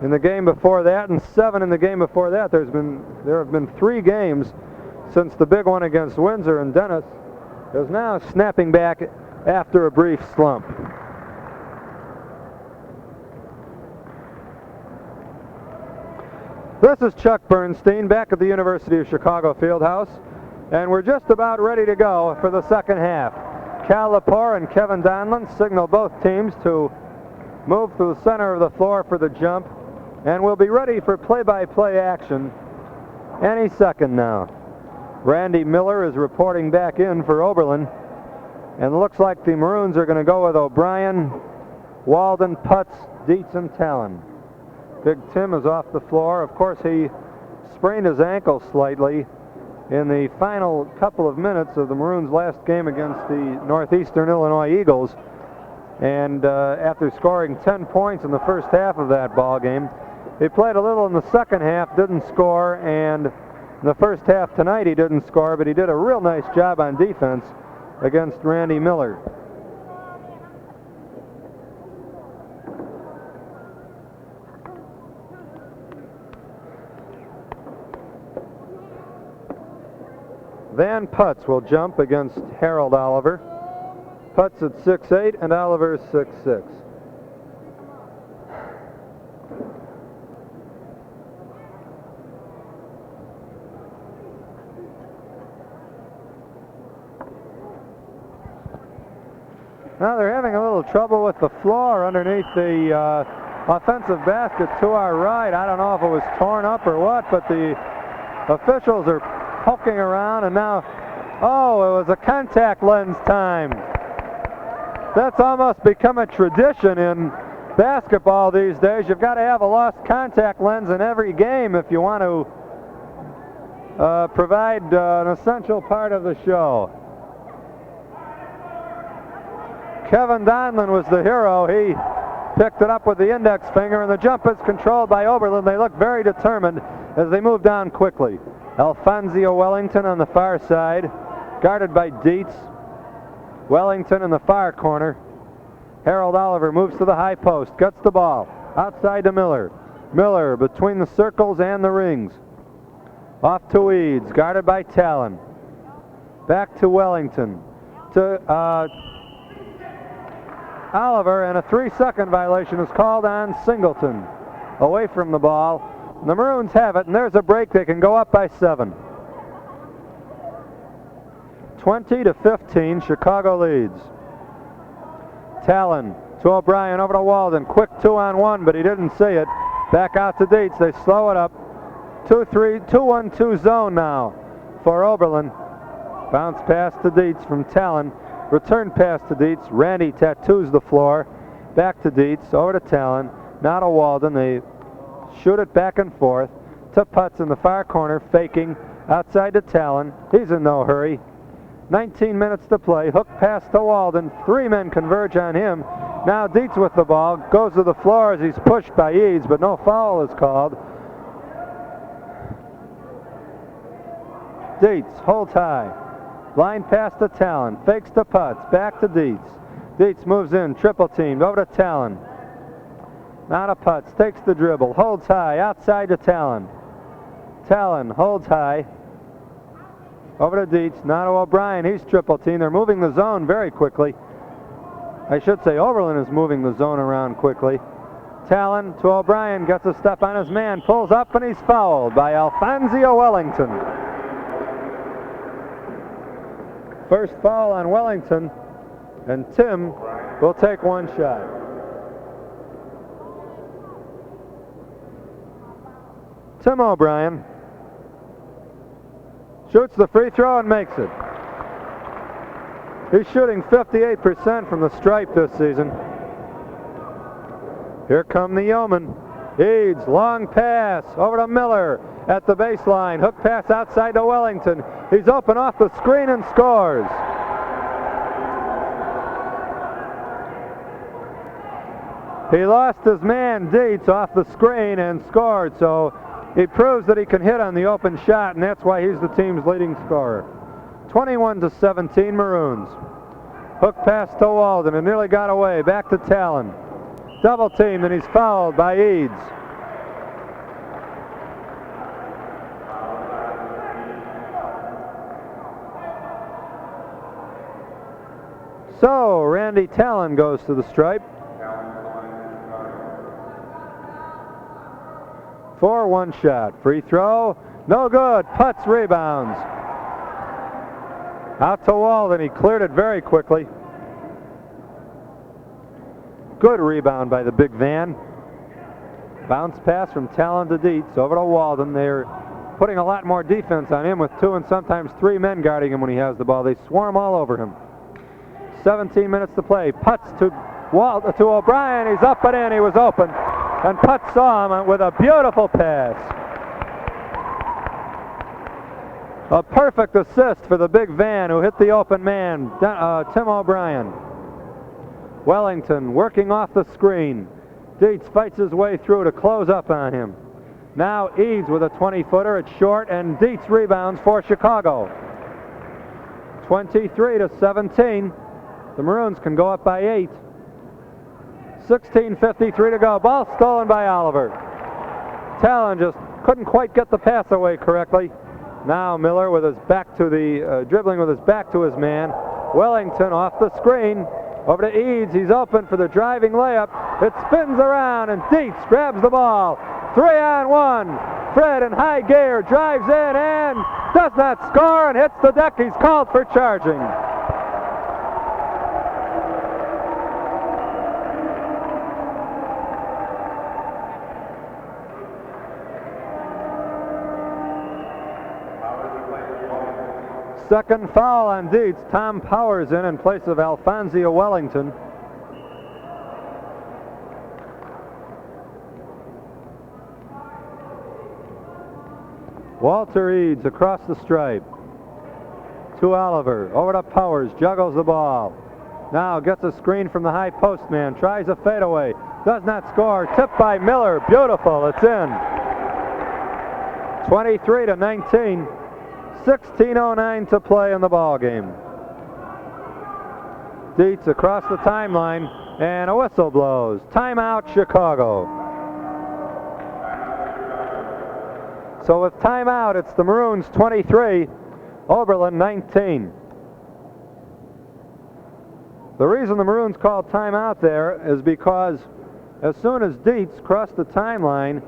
in the game before that, and 7 in the game before that. There have been 3 games since the big one against Windsor, and Dennis is now snapping back after a brief slump. This is Chuck Bernstein back at the University of Chicago Fieldhouse, and we're just about ready to go for the second half. Cal Lepore and Kevin Donlin signal both teams to move to the center of the floor for the jump, and we'll be ready for play-by-play action any second now. Randy Miller is reporting back in for Oberlin, and it looks like the Maroons are going to go with O'Brien, Walden, Putz, Dietz, and Talon. Big Tim is off the floor. Of course, he sprained his ankle slightly in the final couple of minutes of the Maroons' last game against the Northeastern Illinois Eagles. And after scoring 10 points in the first half of that ball game, he played a little in the second half, didn't score, and in the first half tonight he didn't score, but he did a real nice job on defense against Randy Miller. Van Putz will jump against Harold Oliver. Putz at 6'8", and Oliver 6'6". Now they're having a little trouble with the floor underneath the offensive basket to our right. I don't know if it was torn up or what, but the officials are poking around, and now, oh, it was a contact lens time. That's almost become a tradition in basketball these days. You've got to have a lost contact lens in every game if you want to provide an essential part of the show. Kevin Donlin was the hero. He picked it up with the index finger, and the jump is controlled by Oberlin. They look very determined as they move down quickly. Alfonso Wellington on the far side, guarded by Dietz. Wellington in the far corner. Harold Oliver moves to the high post, gets the ball outside to Miller. Miller between the circles and the rings. Off to Eads, guarded by Talon. Back to Wellington. To Oliver, and a 3-second violation is called on Singleton. Away from the ball. The Maroons have it, and there's a break. They can go up by 7. 20-15, Chicago leads. Talon to O'Brien, over to Walden. Quick 2-on-1, but he didn't see it. Back out to Dietz. They slow it up. 2-1-2 zone now for Oberlin. Bounce pass to Dietz from Talon. Return pass to Dietz. Randy tattoos the floor. Back to Dietz. Over to Talon. Now to Walden. They shoot it back and forth to Putz in the far corner, faking outside to Talon. He's in no hurry. 19 minutes to play. Hook pass to Walden. 3 men converge on him. Now Dietz with the ball. Goes to the floor as he's pushed by Eads, but no foul is called. Dietz holds high. Line pass to Talon. Fakes to Putz. Back to Dietz. Dietz moves in. Triple teamed. Over to Talon. Now to Putz. Takes the dribble. Holds high. Outside to Talon. Talon holds high. Over to Dietz. Now to O'Brien. He's triple teamed. They're moving the zone very quickly. I should say Oberlin is moving the zone around quickly. Talon to O'Brien, gets a step on his man, pulls up, and he's fouled by Alphonso Wellington. First foul on Wellington, and Tim will take one shot. Tim O'Brien shoots the free throw and makes it. He's shooting 58% from the stripe this season. Here come the Yeomen. Eads, long pass over to Miller at the baseline. Hook pass outside to Wellington. He's open off the screen and scores. He lost his man Dietz off the screen and scored, so he proves that he can hit on the open shot, and that's why he's the team's leading scorer. 21-17 Maroons. Hook pass to Walden, and nearly got away. Back to Talon. Double team, and he's fouled by Eads. So Randy Talon goes to the stripe. 4-1 shot. Free throw. No good. Putz rebounds. Out to Walden. He cleared it very quickly. Good rebound by the big Van. Bounce pass from Talon to Dietz over to Walden. They're putting a lot more defense on him with 2 and sometimes 3 men guarding him when he has the ball. They swarm all over him. 17 minutes to play. Putz to O'Brien. He's up and in. He was open. And Putz saw him with a beautiful pass. A perfect assist for the big Van who hit the open man, Tim O'Brien. Wellington working off the screen. Dietz fights his way through to close up on him. Now Eads with a 20-footer. It's short, and Dietz rebounds for Chicago. 23-17. The Maroons can go up by 8. 16:53 to go. Ball stolen by Oliver. Talon just couldn't quite get the pass away correctly. Now Miller with his back to the dribbling with his back to his man. Wellington off the screen. Over to Eads. He's open for the driving layup. It spins around, and Dietz grabs the ball. 3-on-1. Fred in high gear drives in and does not score and hits the deck. He's called for charging. Second foul on Dietz. Tom Powers in place of Alphonso Wellington. Walter Eads across the stripe. To Oliver. Over to Powers. Juggles the ball. Now gets a screen from the high post man. Tries a fadeaway. Does not score. Tipped by Miller. Beautiful. It's in. 23-19. 16:09 to play in the ball game. Dietz across the timeline, and a whistle blows. Timeout, Chicago. So with timeout, it's the Maroons 23, Oberlin 19. The reason the Maroons called timeout there is because as soon as Dietz crossed the timeline,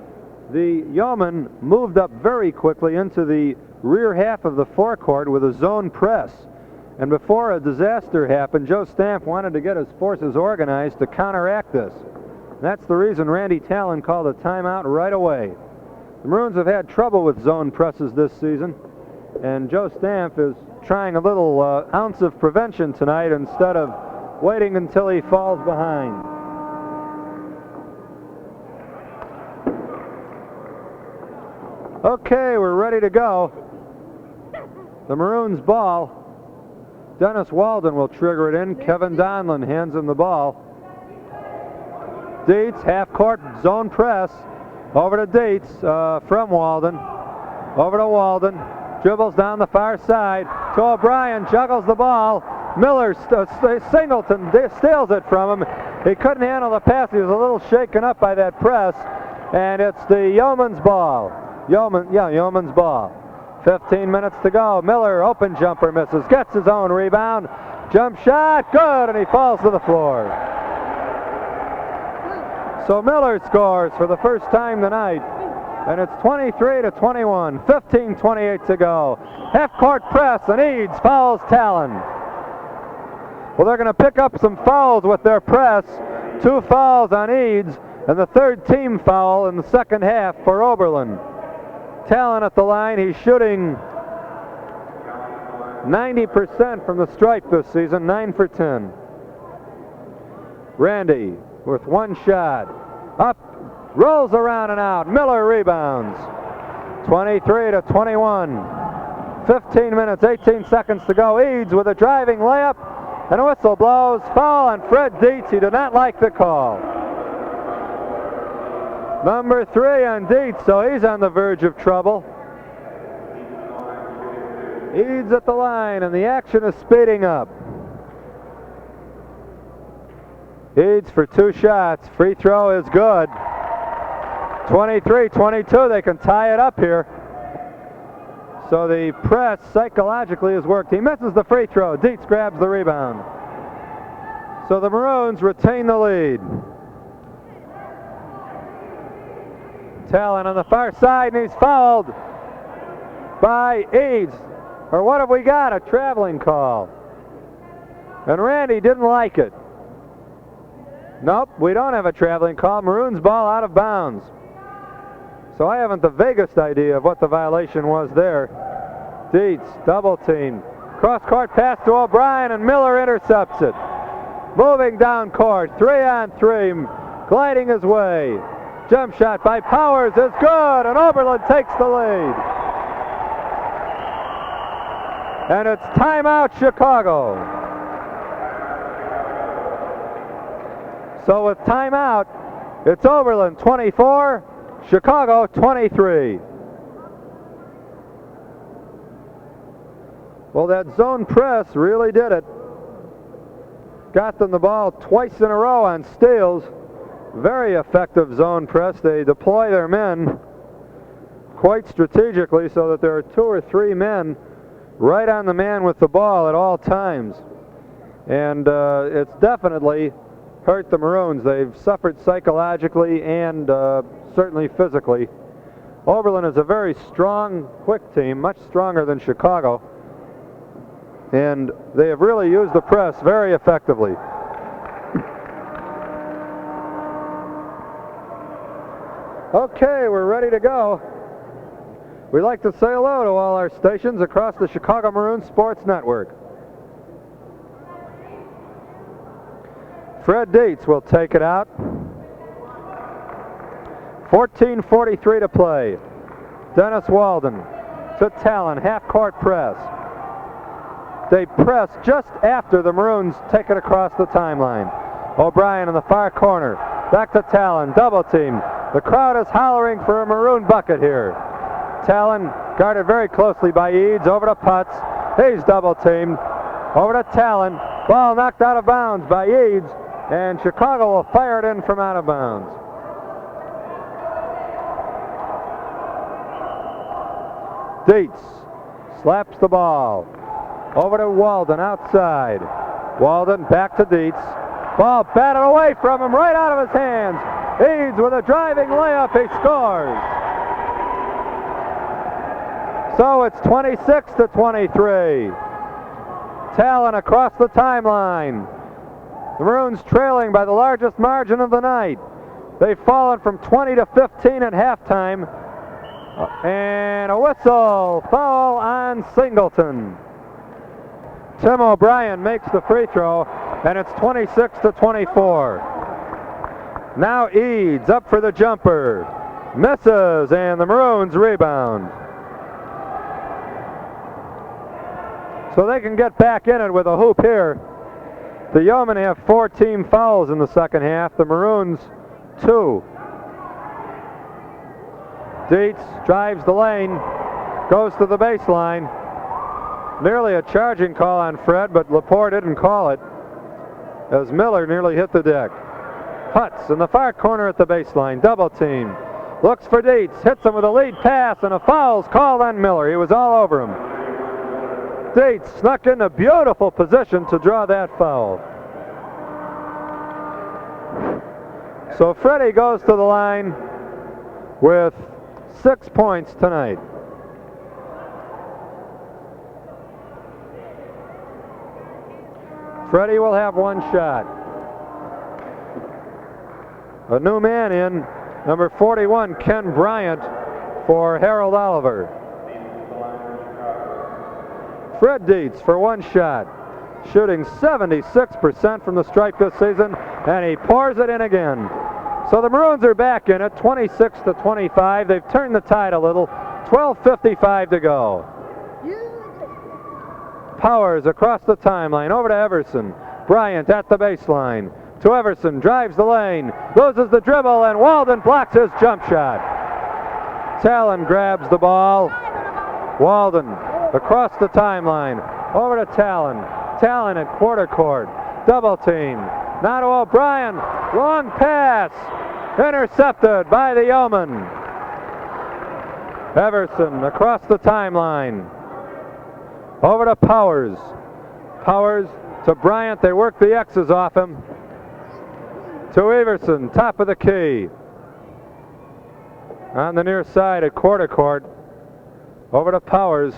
the Yeomen moved up very quickly into the rear half of the forecourt with a zone press. And before a disaster happened, Joe Stamp wanted to get his forces organized to counteract this. That's the reason Randy Talon called a timeout right away. The Maroons have had trouble with zone presses this season, and Joe Stamp is trying a little ounce of prevention tonight instead of waiting until he falls behind. Okay, we're ready to go. The Maroons ball. Dennis Walden will trigger it in. Kevin Donlin hands him the ball. Dietz, half-court zone press. Over to Dietz from Walden. Over to Walden. Dribbles down the far side. To O'Brien, juggles the ball. Miller, Singleton steals it from him. He couldn't handle the pass. He was a little shaken up by that press. And it's the Yeomen's ball. Yeomen's ball. 15 minutes to go. Miller, open jumper, misses. Gets his own rebound. Jump shot, good, and he falls to the floor. So Miller scores for the first time tonight, and it's 23-21, 15:28 to go. Half-court press, and Eads fouls Talon. Well, they're going to pick up some fouls with their press. 2 fouls on Eads, and the 3rd team foul in the second half for Oberlin. Talon at the line. He's shooting 90% from the stripe this season, 9 for 10. Randy with 1 shot. Up, rolls around and out. Miller rebounds. 23-21. 15 minutes, 18 seconds to go. Eads with a driving layup, and a whistle blows. Foul on Fred Dietz. He did not like the call. Number 3 on Dietz, so he's on the verge of trouble. Eads at the line, and the action is speeding up. Eads for 2 shots. Free throw is good. 23-22. They can tie it up here. So the press psychologically has worked. He misses the free throw. Dietz grabs the rebound. So the Maroons retain the lead. Talon on the far side, and he's fouled by Eads. Or what have we got? A traveling call. And Randy didn't like it. Nope, we don't have a traveling call. Maroons ball out of bounds. So I haven't the vaguest idea of what the violation was there. Dietz, double team. Cross-court pass to O'Brien, and Miller intercepts it. Moving down court, 3-on-3, gliding his way. Jump shot by Powers is good, and Oberlin takes the lead. And it's timeout Chicago. So with timeout, it's Oberlin 24, Chicago 23. Well, that zone press really did it. Got them the ball twice in a row on steals. Very effective zone press. They deploy their men quite strategically so that there are 2 or 3 men right on the man with the ball at all times. And it's definitely hurt the Maroons. They've suffered psychologically and certainly physically. Oberlin is a very strong, quick team, much stronger than Chicago. And they have really used the press very effectively. Okay, we're ready to go. We'd like to say hello to all our stations across the Chicago Maroons Sports Network. Fred Dietz will take it out. 14:43 to play. Dennis Walden to Talon, half-court press. They press just after the Maroons take it across the timeline. O'Brien in the far corner. Back to Talon, double team. The crowd is hollering for a Maroon bucket here. Talon guarded very closely by Eads, over to Putz. He's double teamed. Over to Talon. Ball knocked out of bounds by Eads, and Chicago will fire it in from out of bounds. Dietz slaps the ball. Over to Walden outside. Walden back to Dietz. Ball batted away from him, right out of his hands. Eads with a driving layup, he scores. So it's 26-23. Talon across the timeline. The Maroons trailing by the largest margin of the night. They've fallen from 20 to 15 at halftime. And a whistle, foul on Singleton. Tim O'Brien makes the free throw, and it's 26-24. Now Eads up for the jumper. Misses, and the Maroons rebound. So they can get back in it with a hoop here. The Yeomen have 4 team fouls in the second half. The Maroons 2. Dietz drives the lane, goes to the baseline. Nearly a charging call on Fred, but Lepore didn't call it, as Miller nearly hit the deck. Putz in the far corner at the baseline, double team. Looks for Dietz, hits him with a lead pass, and a foul's called on Miller. He was all over him. Dietz snuck in a beautiful position to draw that foul. So Freddie goes to the line with 6 points tonight. Freddie will have one shot. A new man in, number 41, Ken Bryant, for Harold Oliver. Fred Dietz for one shot, shooting 76% from the stripe this season, and he pours it in again. So the Maroons are back in it, 26-25. They've turned the tide a little, 12:55 to go. Powers across the timeline, over to Everson. Bryant at the baseline. To Everson, drives the lane, loses the dribble, and Walden blocks his jump shot. Talon grabs the ball. Walden across the timeline, over to Talon. Talon at quarter court, double team. Now to O'Brien, long pass, intercepted by the Yeomen. Everson across the timeline, over to Powers. Powers to Bryant, they work the X's off him. To Everson, top of the key. On the near side at quarter court, over to Powers.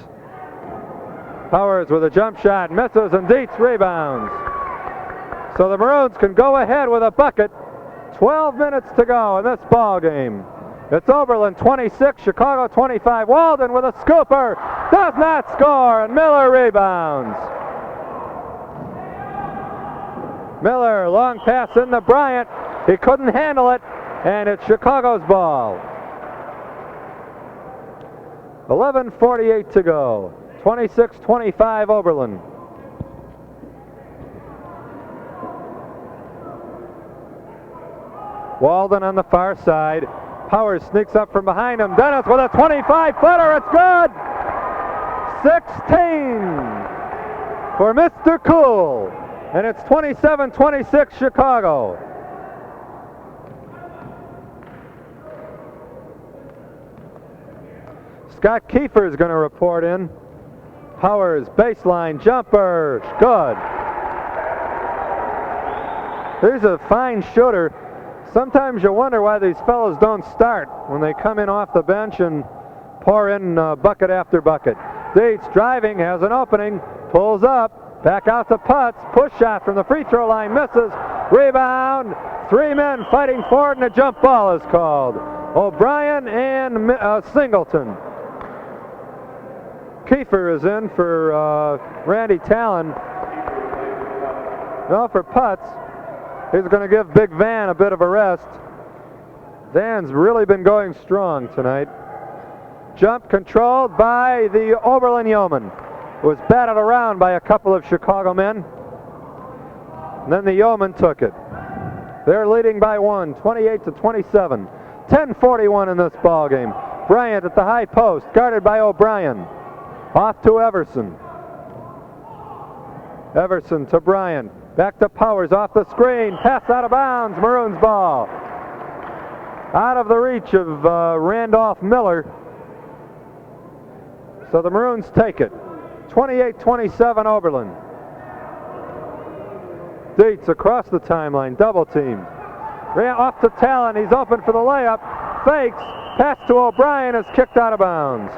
Powers with a jump shot, misses, and Dietz rebounds. So the Maroons can go ahead with a bucket. 12 minutes to go in this ball game. It's Oberlin 26, Chicago 25. Walden with a scooper, does not score, and Miller rebounds. Miller, long pass into Bryant. He couldn't handle it, and it's Chicago's ball. 11:48 to go. 26-25 Oberlin. Walden on the far side. Powers sneaks up from behind him. Dennis with a 25-footer. It's good. 16 for Mr. Cool. And it's 27-26 Chicago. Scott Kiefer is going to report in. Powers, baseline jumper, good. He's a fine shooter. Sometimes you wonder why these fellows don't start when they come in off the bench and pour in bucket after bucket. Dietz driving, has an opening, pulls up, back out to Putz, push shot from the free throw line, misses, rebound, three men fighting for it, and a jump ball is called. O'Brien and Singleton. Kiefer is in for Randy Talon. Well, for Putz, he's going to give Big Van a bit of a rest. Van's really been going strong tonight. Jump controlled by the Oberlin Yeomen. Was batted around by a couple of Chicago men. And then the Yeomen took it. They're leading by one, 28-27. 10:41 in this ball game. Bryant at the high post, guarded by O'Brien. Off to Everson. Everson to Bryant. Back to Powers off the screen. Pass out of bounds. Maroons ball. Out of the reach of Randolph Miller. So the Maroons take it. 28-27 Oberlin. Dietz across the timeline. Double team. Off to Talon. He's open for the layup. Fakes. Pass to O'Brien is kicked out of bounds.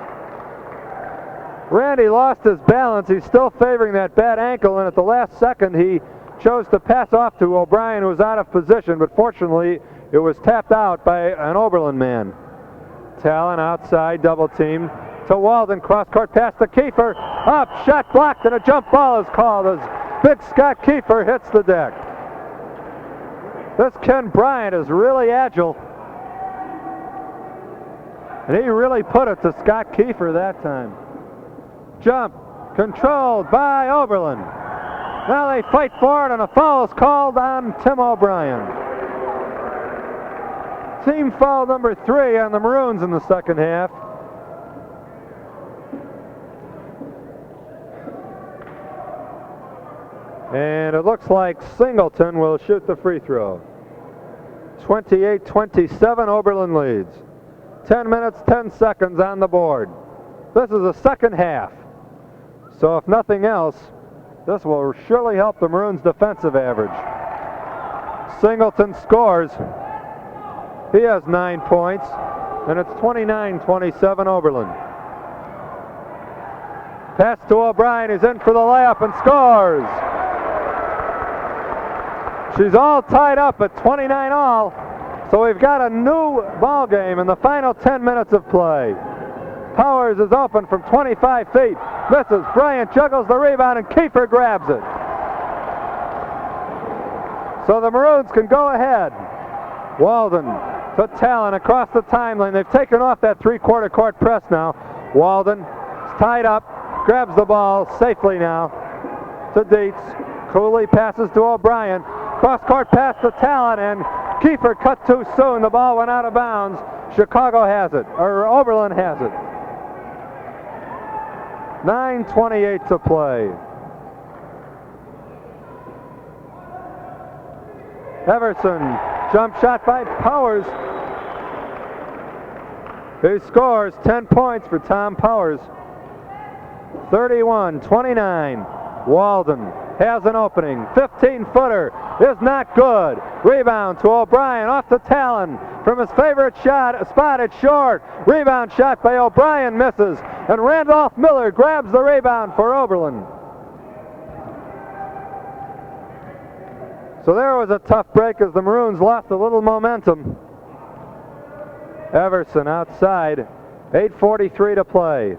Randy lost his balance. He's still favoring that bad ankle, and at the last second he chose to pass off to O'Brien, who was out of position, but fortunately it was tapped out by an Oberlin man. Talon outside, double team to Walden, cross-court pass to Kiefer, up, shot blocked, and a jump ball is called as big Scott Kiefer hits the deck. This Ken Bryant is really agile, and he really put it to Scott Kiefer that time. Jump controlled by Oberlin. Now they fight for it, and a foul is called on Tim O'Brien. Team foul number 3 on the Maroons in the second half. And it looks like Singleton will shoot the free throw. 28-27, Oberlin leads. 10 minutes, 10 seconds on the board. This is the second half. So if nothing else, this will surely help the Maroons' defensive average. Singleton scores. He has 9 points, and it's 29-27 Oberlin. Pass to O'Brien, he's in for the layup and scores. She's all tied up at 29 all, so we've got a new ball game in the final 10 minutes of play. Powers is open from 25 feet, misses. Bryant juggles the rebound and Kiefer grabs it. So the Maroons can go ahead. Walden to Talon across the timeline. They've taken off that three-quarter court press now. Walden is tied up, grabs the ball safely now to Dietz. Cooley passes to O'Brien. Cross-court pass to Talon, and Kiefer cut too soon. The ball went out of bounds. Chicago has it, or Oberlin has it. 9:28 to play. Everson, jump shot by Powers. He scores 10 points for Tom Powers. 31-29. Walden has an opening. 15-footer is not good. Rebound to O'Brien, off to Talon. From his favorite spot, it's short. Rebound shot by O'Brien, misses. And Randolph Miller grabs the rebound for Oberlin. So there was a tough break as the Maroons lost a little momentum. Everson outside. 8:43 to play.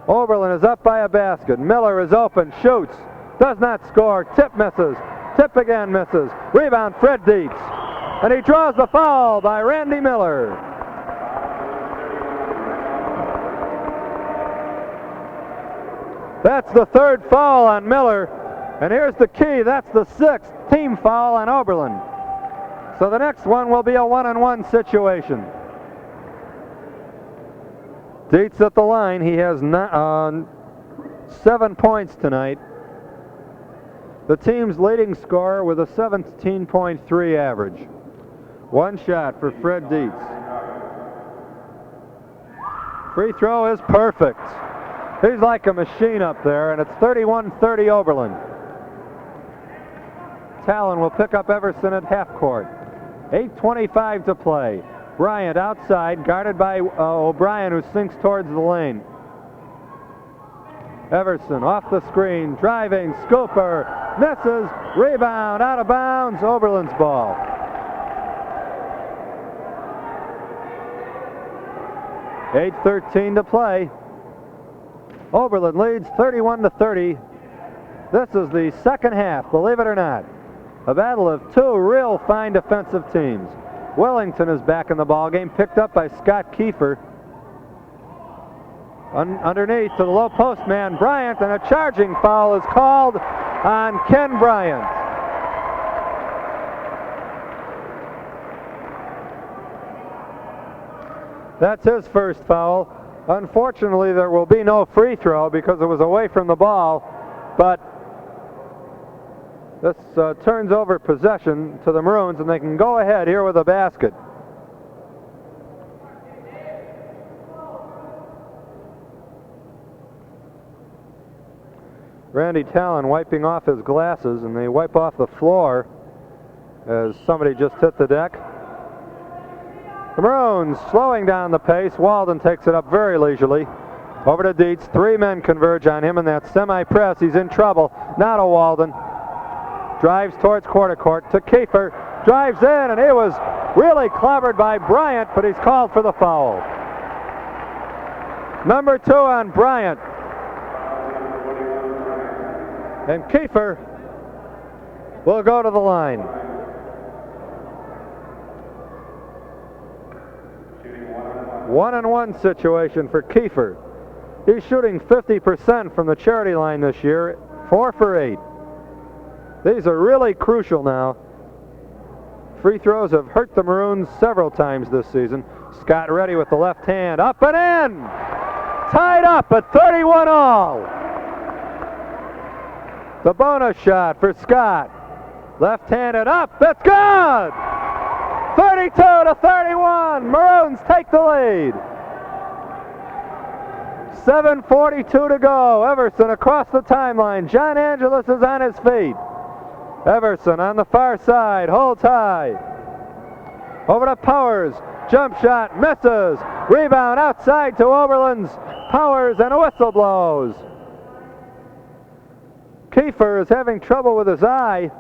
Oberlin is up by a basket. Miller is open, shoots, does not score. Tip misses. Tip again misses. Rebound, Fred Dietz. And he draws the foul by Randy Miller. That's the third foul on Miller. And here's the key. That's the 6th team foul on Oberlin. So the next one will be a 1-on-1 situation. Dietz at the line. He has 7 points tonight. The team's leading scorer with a 17.3 average. One shot for Fred Dietz. Free throw is perfect. He's like a machine up there, and it's 31-30 Oberlin. Talon will pick up Everson at half court. 8:25 to play. Bryant outside, guarded by O'Brien, who sinks towards the lane. Everson off the screen, driving, scooper, misses, rebound, out of bounds, Oberlin's ball. $8:13 to play. Oberlin leads 31-30. This is the second half, believe it or not. A battle of two real fine defensive teams. Wellington is back in the ballgame, picked up by Scott Kiefer. Underneath to the low post man, Bryant, and a charging foul is called on Ken Bryant. That's his first foul. Unfortunately, there will be no free throw because it was away from the ball, but this turns over possession to the Maroons, and they can go ahead here with a basket. Randy Talon wiping off his glasses, and they wipe off the floor as somebody just hit the deck. The Maroons slowing down the pace. Walden takes it up very leisurely. Over to Dietz. 3 men converge on him in that semi-press. He's in trouble. Now to Walden. Drives towards quarter court to Kiefer. Drives in, and he was really clobbered by Bryant, but he's called for the foul. Number 2 on Bryant. And Kiefer will go to the line. One-on-one situation for Kiefer. He's shooting 50% from the charity line this year, 4 for 8. These are really crucial now. Free throws have hurt the Maroons several times this season. Scott Reddy with the left hand, up and in! Tied up at 31 all. The bonus shot for Scott. Left-handed up, it's good! 32-31, Maroons take the lead. 7:42 to go. Everson across the timeline. John Angelis is on his feet. Everson on the far side, holds high. Over to Powers. Jump shot misses. Rebound outside to Oberlin's Powers, and a whistle blows. Kiefer is having trouble with his eye.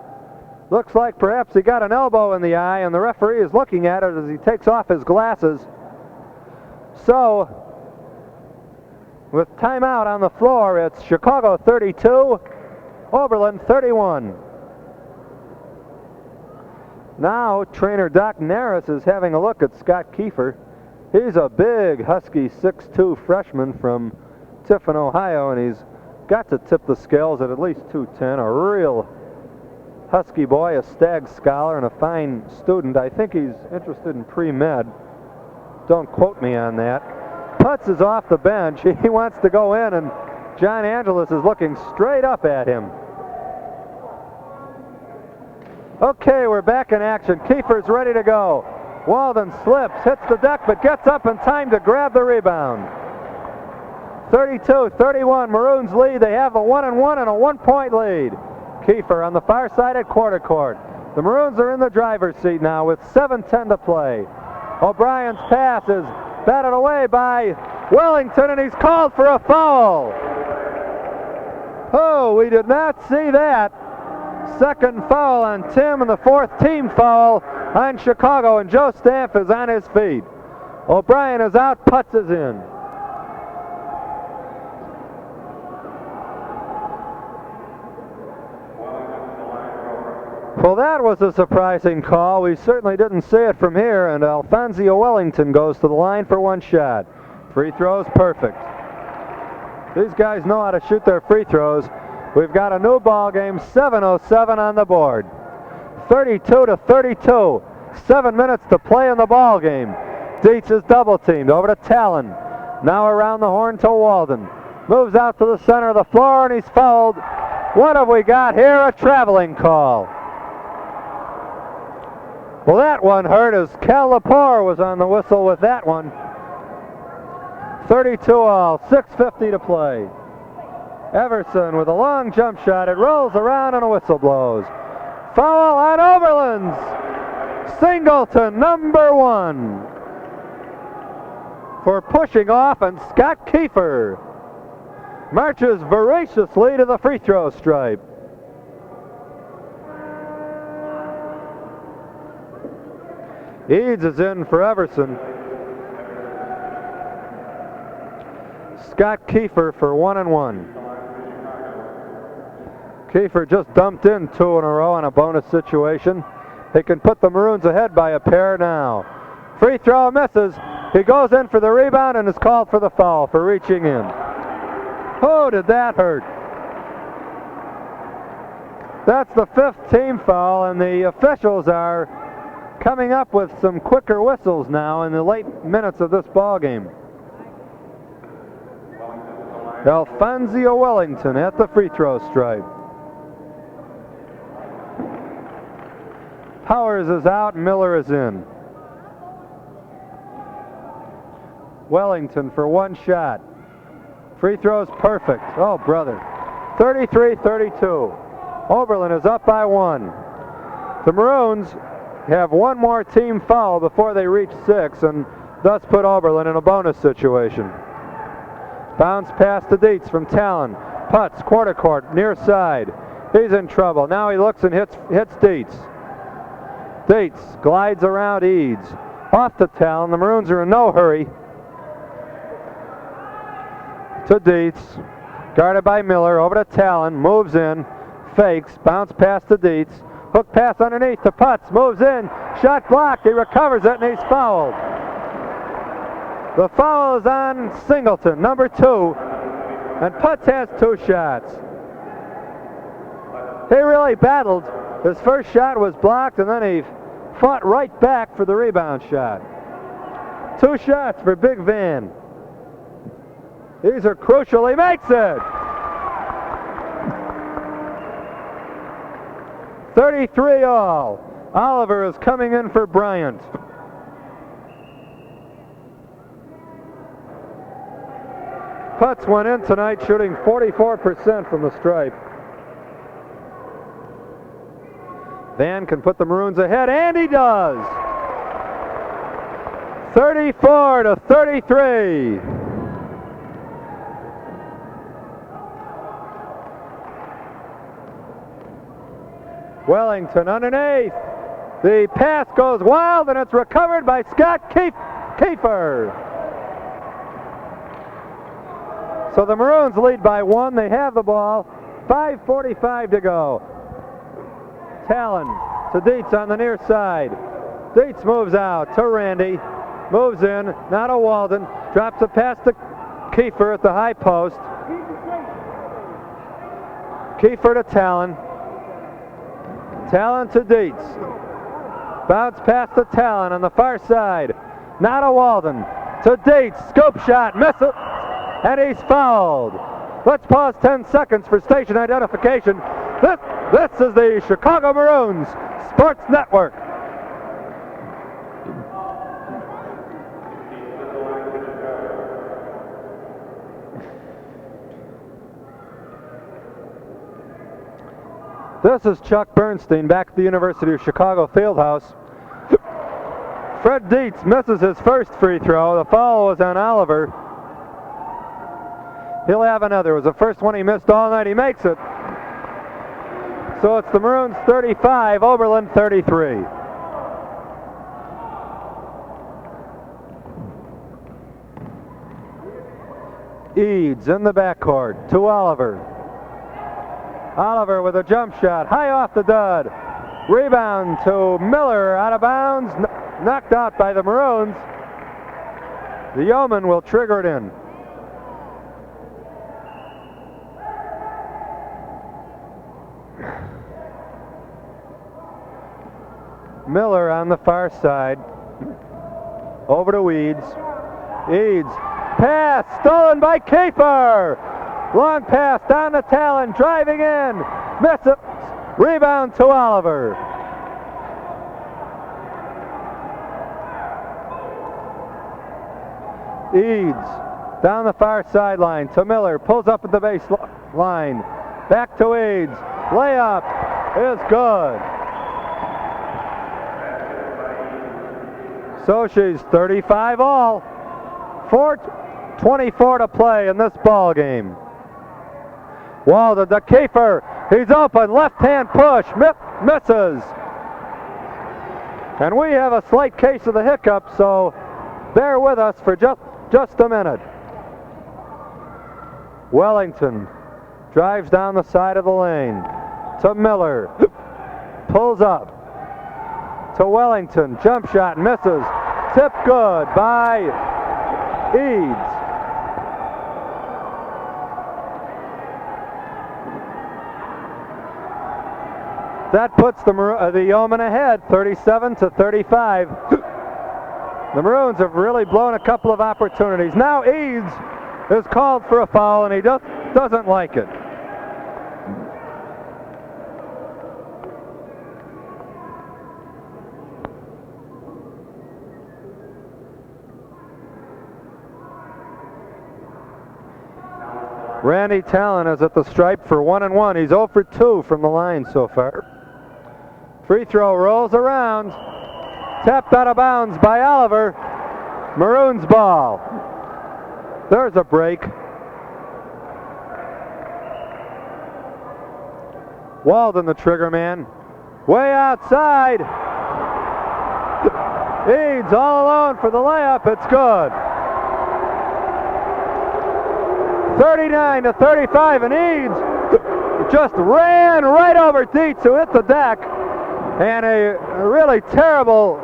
Looks like perhaps he got an elbow in the eye, and the referee is looking at it as he takes off his glasses. So, with timeout on the floor, it's Chicago 32, Oberlin 31. Now, trainer Doc Naris is having a look at Scott Kiefer. He's a big, husky 6'2" freshman from Tiffin, Ohio, and he's got to tip the scales at least 210. A real husky boy, a Stagg scholar, and a fine student. I think he's interested in pre-med. Don't quote me on that. Putz is off the bench. He wants to go in, and John Angelis is looking straight up at him. Okay, we're back in action. Kiefer's ready to go. Walden slips, hits the deck, but gets up in time to grab the rebound. 32-31, Maroons lead. They have a 1-1 and a 1-point lead. Kiefer on the far side at quarter court. The Maroons are in the driver's seat now with 7:10 to play. O'Brien's pass is batted away by Wellington, and he's called for a foul. Oh, we did not see that. Second foul on Tim, and the fourth team foul on Chicago, and Joe Staff is on his feet. O'Brien is out, Putz is in. Well, that was a surprising call. We certainly didn't see it from here, and Alphonso Wellington goes to the line for one shot. Free throws perfect. These guys know how to shoot their free throws. We've got a new ball game, 7:07 on the board. 32-32. 7 minutes to play in the ball game. Dietz is double teamed. Over to Talon. Now around the horn to Walden. Moves out to the center of the floor, and he's fouled. What have we got here? A traveling call. Well, that one hurt as Cal Lepore was on the whistle with that one. 32 all, 6:50 to play. Everson with a long jump shot. It rolls around and a whistle blows. Foul on Oberlin's Singleton, number 1, for pushing off, and Scott Kiefer marches voraciously to the free throw stripe. Eads is in for Everson. Scott Kiefer for 1-1. Kiefer just dumped in 2 in a row on a bonus situation. He can put the Maroons ahead by a pair now. Free throw misses. He goes in for the rebound and is called for the foul for reaching in. Oh, did that hurt? That's the 5th team foul, and the officials are coming up with some quicker whistles now in the late minutes of this ball game. Alphonso Wellington at the free throw stripe. Powers is out, Miller is in. Wellington for one shot. Free throw's perfect. Oh, brother. 33-32. Oberlin is up by 1. The Maroons have one more team foul before they reach 6, and thus put Oberlin in a bonus situation. Bounce pass to Dietz from Talon. Putz, quarter court, near side. He's in trouble. Now he looks and hits Dietz. Dietz glides around Eads. Off to Talon. The Maroons are in no hurry. To Dietz. Guarded by Miller. Over to Talon. Moves in. Fakes. Bounce pass to Dietz. Hook pass underneath to Putz. Moves in. Shot blocked. He recovers it, and he's fouled. The foul is on Singleton, number 2. And Putz has 2 shots. He really battled. His first shot was blocked, and then he fought right back for the rebound shot. 2 shots for Big Van. These are crucial. He makes it! 33 all. Oliver is coming in for Bryant. Putz went in tonight shooting 44% from the stripe. Van can put the Maroons ahead, and he does! 34-33. Wellington underneath. The pass goes wild, and it's recovered by Scott Kiefer. So the Maroons lead by 1. They have the ball. 5:45 to go. Talon to Dietz on the near side. Dietz moves out to Randy. Moves in. Now to Walden. Drops a pass to Kiefer at the high post. Kiefer to Talon. Talon to Dietz. Bounce pass to Talon on the far side. Now to Walden. To Dietz. Scoop shot. Misses. And he's fouled. Let's pause 10 seconds for station identification. This is the Chicago Maroons Sports Network. This is Chuck Bernstein back at the University of Chicago Fieldhouse. Fred Dietz misses his first free throw. The foul was on Oliver. He'll have another. It was the first one he missed all night. He makes it. So it's the Maroons 35, Oberlin 33. Eads in the backcourt to Oliver. Oliver with a jump shot, high off the dud. Rebound to Miller, out of bounds, knocked out by the Maroons. The Yeomen will trigger it in. Miller on the far side. Over to Eads. Eads. Pass stolen by Kiefer. Long pass down to Talon. Driving in. Miss it. Rebound to Oliver. Eads down the far sideline to Miller. Pulls up at the baseline. Back to Eads. Layup is good. So she's 35 all. 4:24 to play in this ball game. Walden to Kiefer. He's open. Left-hand push. Misses. And we have a slight case of the hiccup, so bear with us for just a minute. Wellington drives down the side of the lane to Miller. Pulls up to Wellington. Jump shot. Misses. Tip good by Eads. That puts the Yeomen ahead, 37-35. The Maroons have really blown a couple of opportunities. Now Eads is called for a foul, and he doesn't like it. Randy Talon is at the stripe for 1-1. He's 0 for 2 from the line so far. Free throw rolls around. Tapped out of bounds by Oliver. Maroons ball. There's a break. Walden, the trigger man. Way outside. Eads all alone for the layup. It's good. 39-35, and Eads just ran right over Dietz, who hit the deck, and a really terrible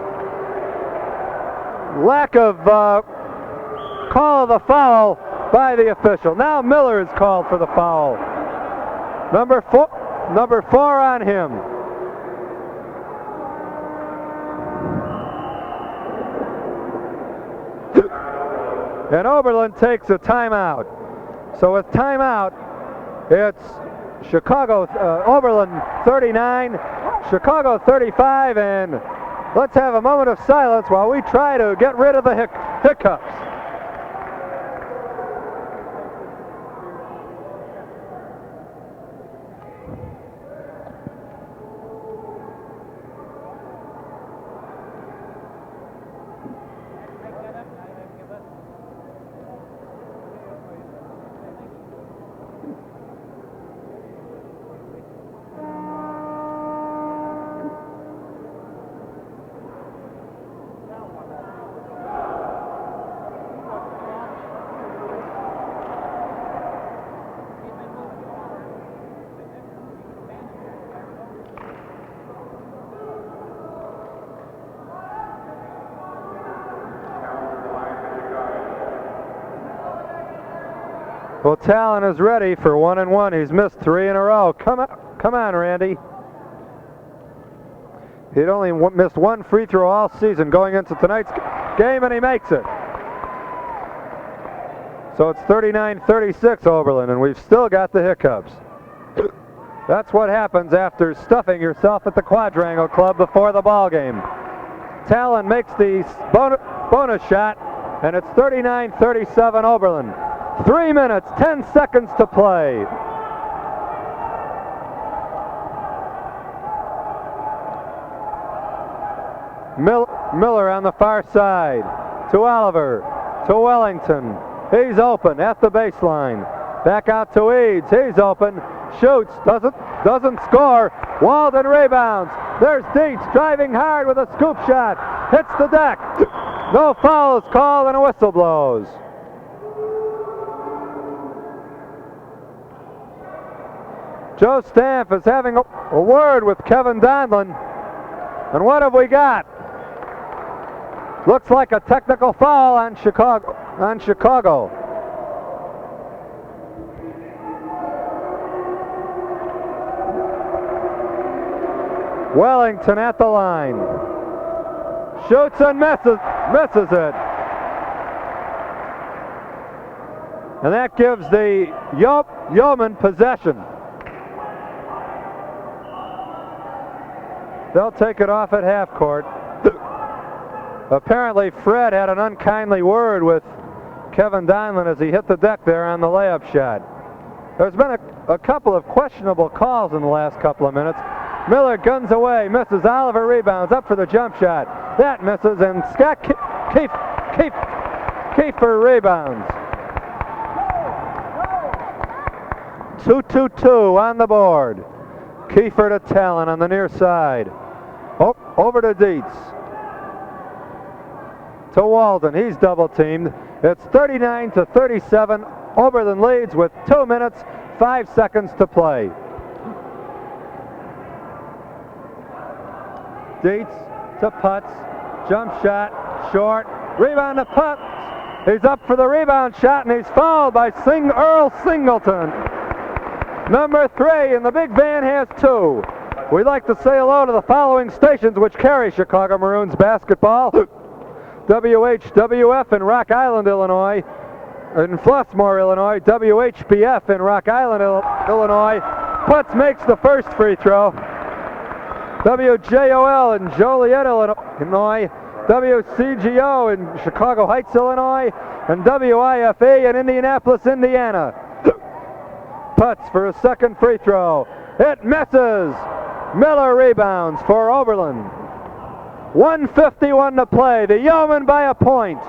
lack of call of the foul by the official. Now Miller is called for the foul. Number four on him. And Oberlin takes a timeout. So with timeout, it's Oberlin 39, Chicago 35, and let's have a moment of silence while we try to get rid of the hiccups. Well, Talon is ready for 1-1. He's missed 3 in a row. Come on, Randy. He'd only missed 1 free throw all season going into tonight's game, and he makes it. So it's 39-36 Oberlin, and we've still got the hiccups. That's what happens after stuffing yourself at the Quadrangle Club before the ball game. Talon makes the bonus shot, and it's 39-37 Oberlin. 3 minutes, 10 seconds to play. Miller on the far side, to Oliver, to Wellington. He's open at the baseline. Back out to Eads, he's open, shoots, doesn't score. Walden rebounds. There's Dietz driving hard with a scoop shot. Hits the deck. No foul is called and a whistle blows. Joe Stamp is having a word with Kevin Donlin. And what have we got? Looks like a technical foul on Chicago. Wellington at the line. Shoots and misses it. And that gives the Yeomen possession. They'll take it off at half court. Apparently Fred had an unkindly word with Kevin Donlin as he hit the deck there on the layup shot. There's been a couple of questionable calls in the last couple of minutes. Miller guns away, misses. Oliver rebounds, up for the jump shot. That misses, and Scott Kiefer rebounds. 2-2-2 on the board. Kiefer to Talon on the near side. Over to Dietz. To Walden, he's double teamed. It's 39-37. Oberlin leads with 2 minutes, 5 seconds to play. Dietz to Putz, jump shot, short, rebound to Putz. He's up for the rebound shot, and he's fouled by Earl Singleton. Number 3, and the big van has 2. We'd like to say hello to the following stations which carry Chicago Maroons basketball. WHWF in Rock Island, Illinois. In Flossmoor, Illinois. WHBF in Rock Island, Illinois. Putz makes the first free throw. WJOL in Joliet, Illinois. WCGO in Chicago Heights, Illinois. And WIFA in Indianapolis, Indiana. Putz for a second free throw. It misses. Miller rebounds for Oberlin. 1:51 to play. The Yeomen by a point.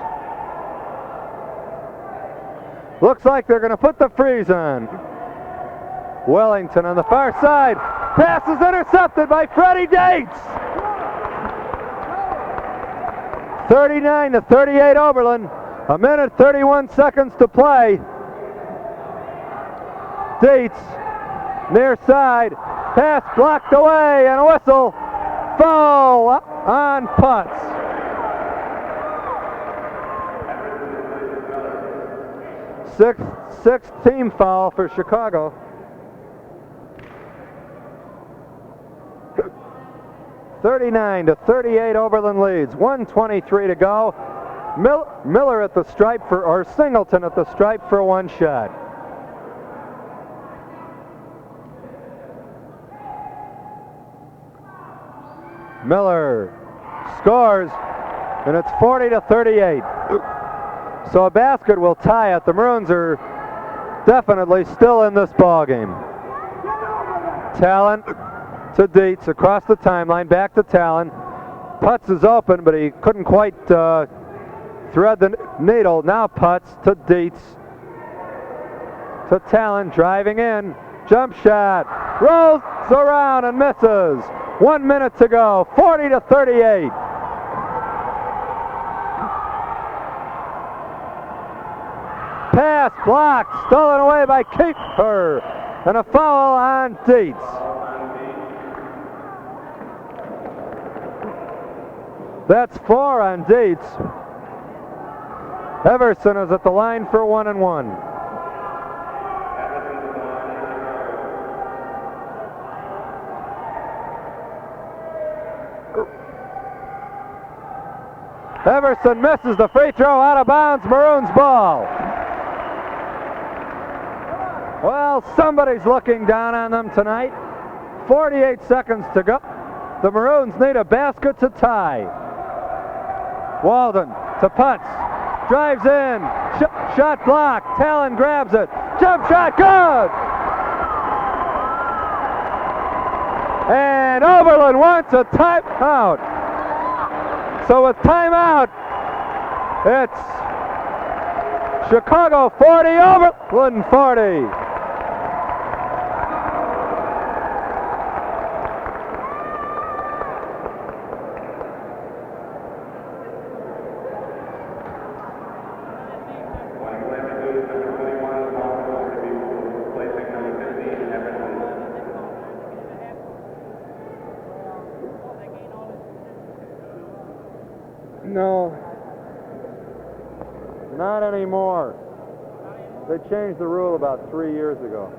Looks like they're going to put the freeze on. Wellington on the far side. Pass is intercepted by Freddie Dietz. 39-38 Oberlin. 1 minute 31 seconds to play. Dietz near side. Pass blocked away and a whistle. Foul on Putz. Sixth team foul for Chicago. (39-38) Oberlin leads. 1:23 to go. Miller at the stripe or Singleton at the stripe for one shot. Miller scores, and it's 40-38. So a basket will tie it. The Maroons are definitely still in this ball game. Talon to Dietz across the timeline, back to Talon. Putz is open, but he couldn't quite thread the needle. Now Putz to Dietz. To Talon, driving in. Jump shot. Rolls around and misses. 1 minute to go. 40-38. Pass blocked, stolen away by Kiefer, and a foul on Dietz. That's 4 on Dietz. Everson is at the line for 1 and 1. Everson misses the free throw, out of bounds, Maroons ball. Well, somebody's looking down on them tonight. 48 seconds to go. The Maroons need a basket to tie. Walden to Putz. Drives in. Shot blocked. Talon grabs it. Jump shot, good! And Oberlin wants a timeout. So with timeout, it's Chicago 40, Oberlin 40. No, not anymore. They changed the rule about 3 years ago.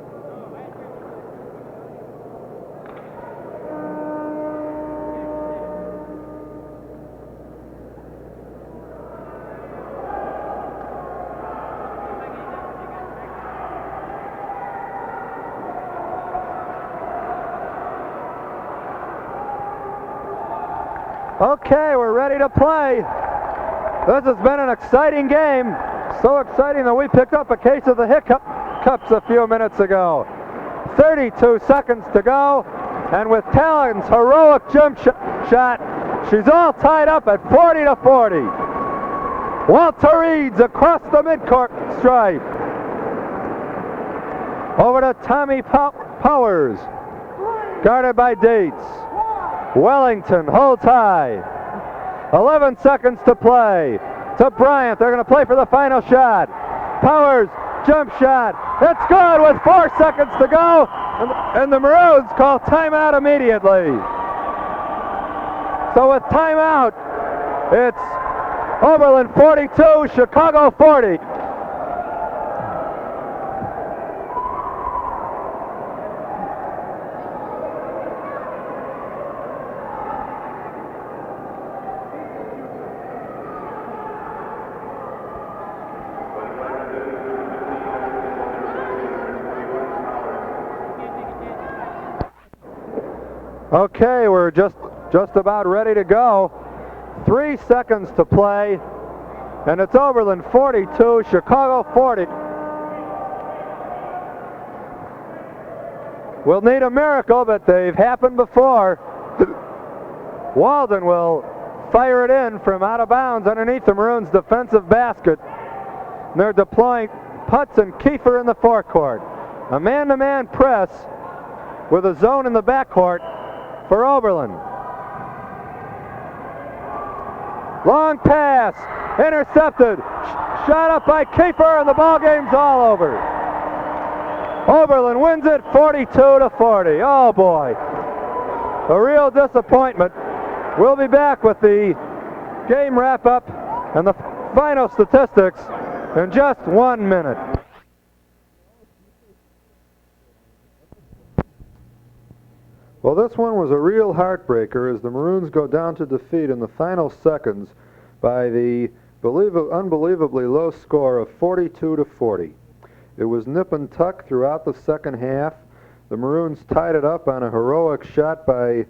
Okay, we're ready to play. This has been an exciting game. So exciting that we picked up a case of the hiccups a few minutes ago. 32 seconds to go, and with Talon's heroic jump shot, she's all tied up at 40 to 40. Walter Reeds across the midcourt stripe. Over to Tommy Powers, guarded by Dates. Wellington holds high. 11 seconds to play. To Bryant. They're going to play for the final shot. Powers, jump shot. It's good with 4 seconds to go. And the Maroons call timeout immediately. So with timeout, it's Oberlin 42, Chicago 40. Okay, we're just about ready to go. 3 seconds to play, and it's Oberlin 42, Chicago 40. We'll need a miracle, but they've happened before. Walden will fire it in from out of bounds underneath the Maroons' defensive basket. And they're deploying Putz and Kiefer in the forecourt. A man-to-man press with a zone in the backcourt for Oberlin. Long pass, intercepted, shot up by Kiefer, and the ball game's all over. Oberlin wins it 42 to 40. Oh boy, a real disappointment. We'll be back with the game wrap-up and the final statistics in just 1 minute. Well, this one was a real heartbreaker as the Maroons go down to defeat in the final seconds by the unbelievably low score of 42 to 40. It was nip and tuck throughout the second half. The Maroons tied it up on a heroic shot by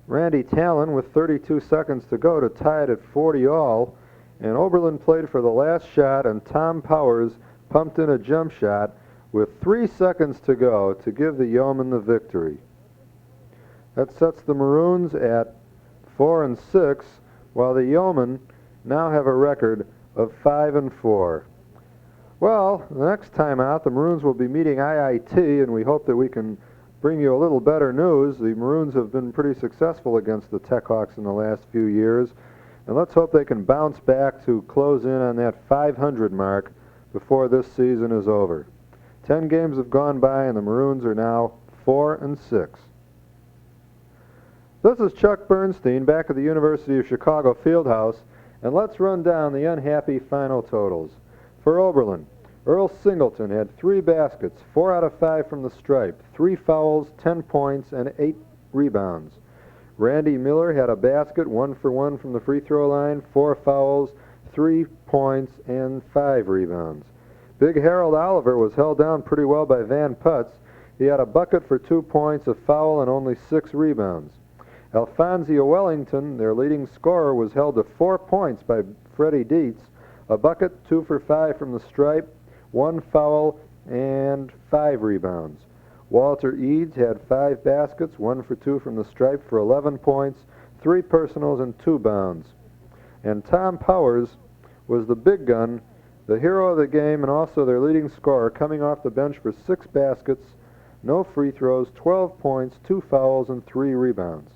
Randy Talon with 32 seconds to go to tie it at 40 all, and Oberlin played for the last shot, and Tom Powers pumped in a jump shot with 3 seconds to go to give the Yeomen the victory. That sets the Maroons at 4-6, while the Yeomen now have a record of 5-4. Well, the next time out, the Maroons will be meeting IIT, and we hope that we can bring you a little better news. The Maroons have been pretty successful against the Techhawks in the last few years, and let's hope they can bounce back to close in on that 500 mark before this season is over. 10 games have gone by, and the Maroons are now 4-6. This is Chuck Bernstein back at the University of Chicago Fieldhouse, and let's run down the unhappy final totals. For Oberlin, Earl Singleton had 3 baskets, 4 out of 5 from the stripe, 3 fouls, 10 points, and 8 rebounds. Randy Miller had a basket, 1 for 1 from the free throw line, 4 fouls, 3 points, and 5 rebounds. Big Harold Oliver was held down pretty well by Van Putz. He had a bucket for 2 points, a foul, and only 6 rebounds. Alphonso Wellington, their leading scorer, was held to 4 points by Freddie Dietz, a bucket, 2 for 5 from the stripe, 1 foul, and 5 rebounds. Walter Eads had 5 baskets, 1 for 2 from the stripe for 11 points, 3 personals, and 2 bounds. And Tom Powers was the big gun, the hero of the game, and also their leading scorer, coming off the bench for 6 baskets, no free throws, 12 points, 2 fouls, and 3 rebounds.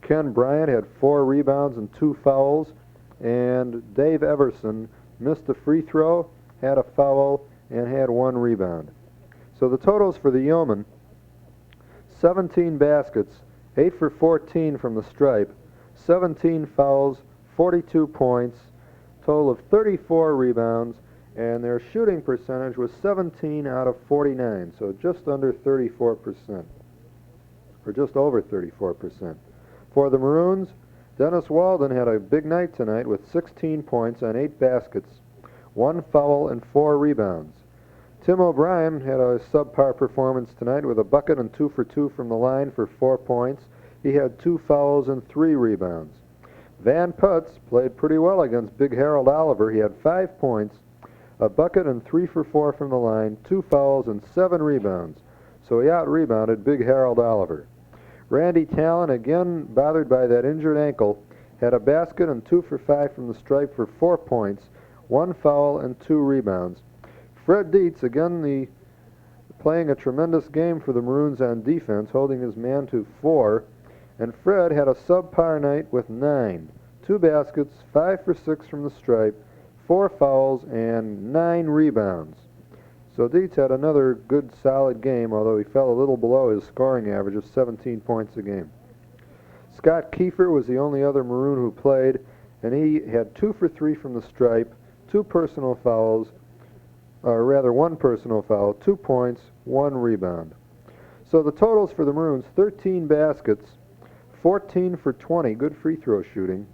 Ken Bryant had 4 rebounds and 2 fouls, and Dave Everson missed a free throw, had a foul, and had 1 rebound. So the totals for the Yeomen: 17 baskets, 8 for 14 from the stripe, 17 fouls, 42 points, total of 34 rebounds, and their shooting percentage was 17 out of 49, so just under 34%, or just over 34%. For the Maroons, Dennis Walden had a big night tonight with 16 points on 8 baskets, 1 foul, and 4 rebounds. Tim O'Brien had a subpar performance tonight with a bucket and 2 for 2 from the line for 4 points. He had 2 fouls and 3 rebounds. Van Putz played pretty well against Big Harold Oliver. He had 5 points, a bucket, and 3 for 4 from the line, 2 fouls, and 7 rebounds. So he out-rebounded Big Harold Oliver. Randy Talon, again bothered by that injured ankle, had a basket and 2 for 5 from the stripe for 4 points, 1 foul, and 2 rebounds. Fred Dietz, again playing a tremendous game for the Maroons on defense, holding his man to 4. And Fred had a subpar night with 9. 2 baskets, 5 for 6 from the stripe, 4 fouls, and 9 rebounds. So Dietz had another good, solid game, although he fell a little below his scoring average of 17 points a game. Scott Kiefer was the only other Maroon who played, and he had 2 for 3 from the stripe, 2 personal fouls, or rather 1 personal foul, 2 points, 1 rebound. So the totals for the Maroons: 13 baskets, 14 for 20, good free throw shooting,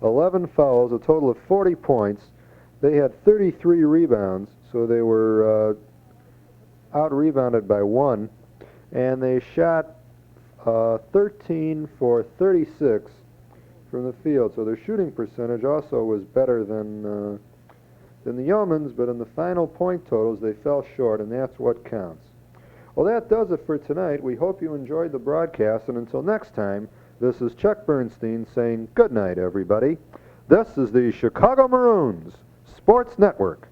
11 fouls, a total of 40 points. They had 33 rebounds, so they were out-rebounded by 1, and they shot 13 for 36 from the field. So their shooting percentage also was better than the Yeomen's, but in the final point totals they fell short, and that's what counts. Well, that does it for tonight. We hope you enjoyed the broadcast, and until next time, this is Chuck Bernstein saying good night, everybody. This is the Chicago Maroons Sports Network.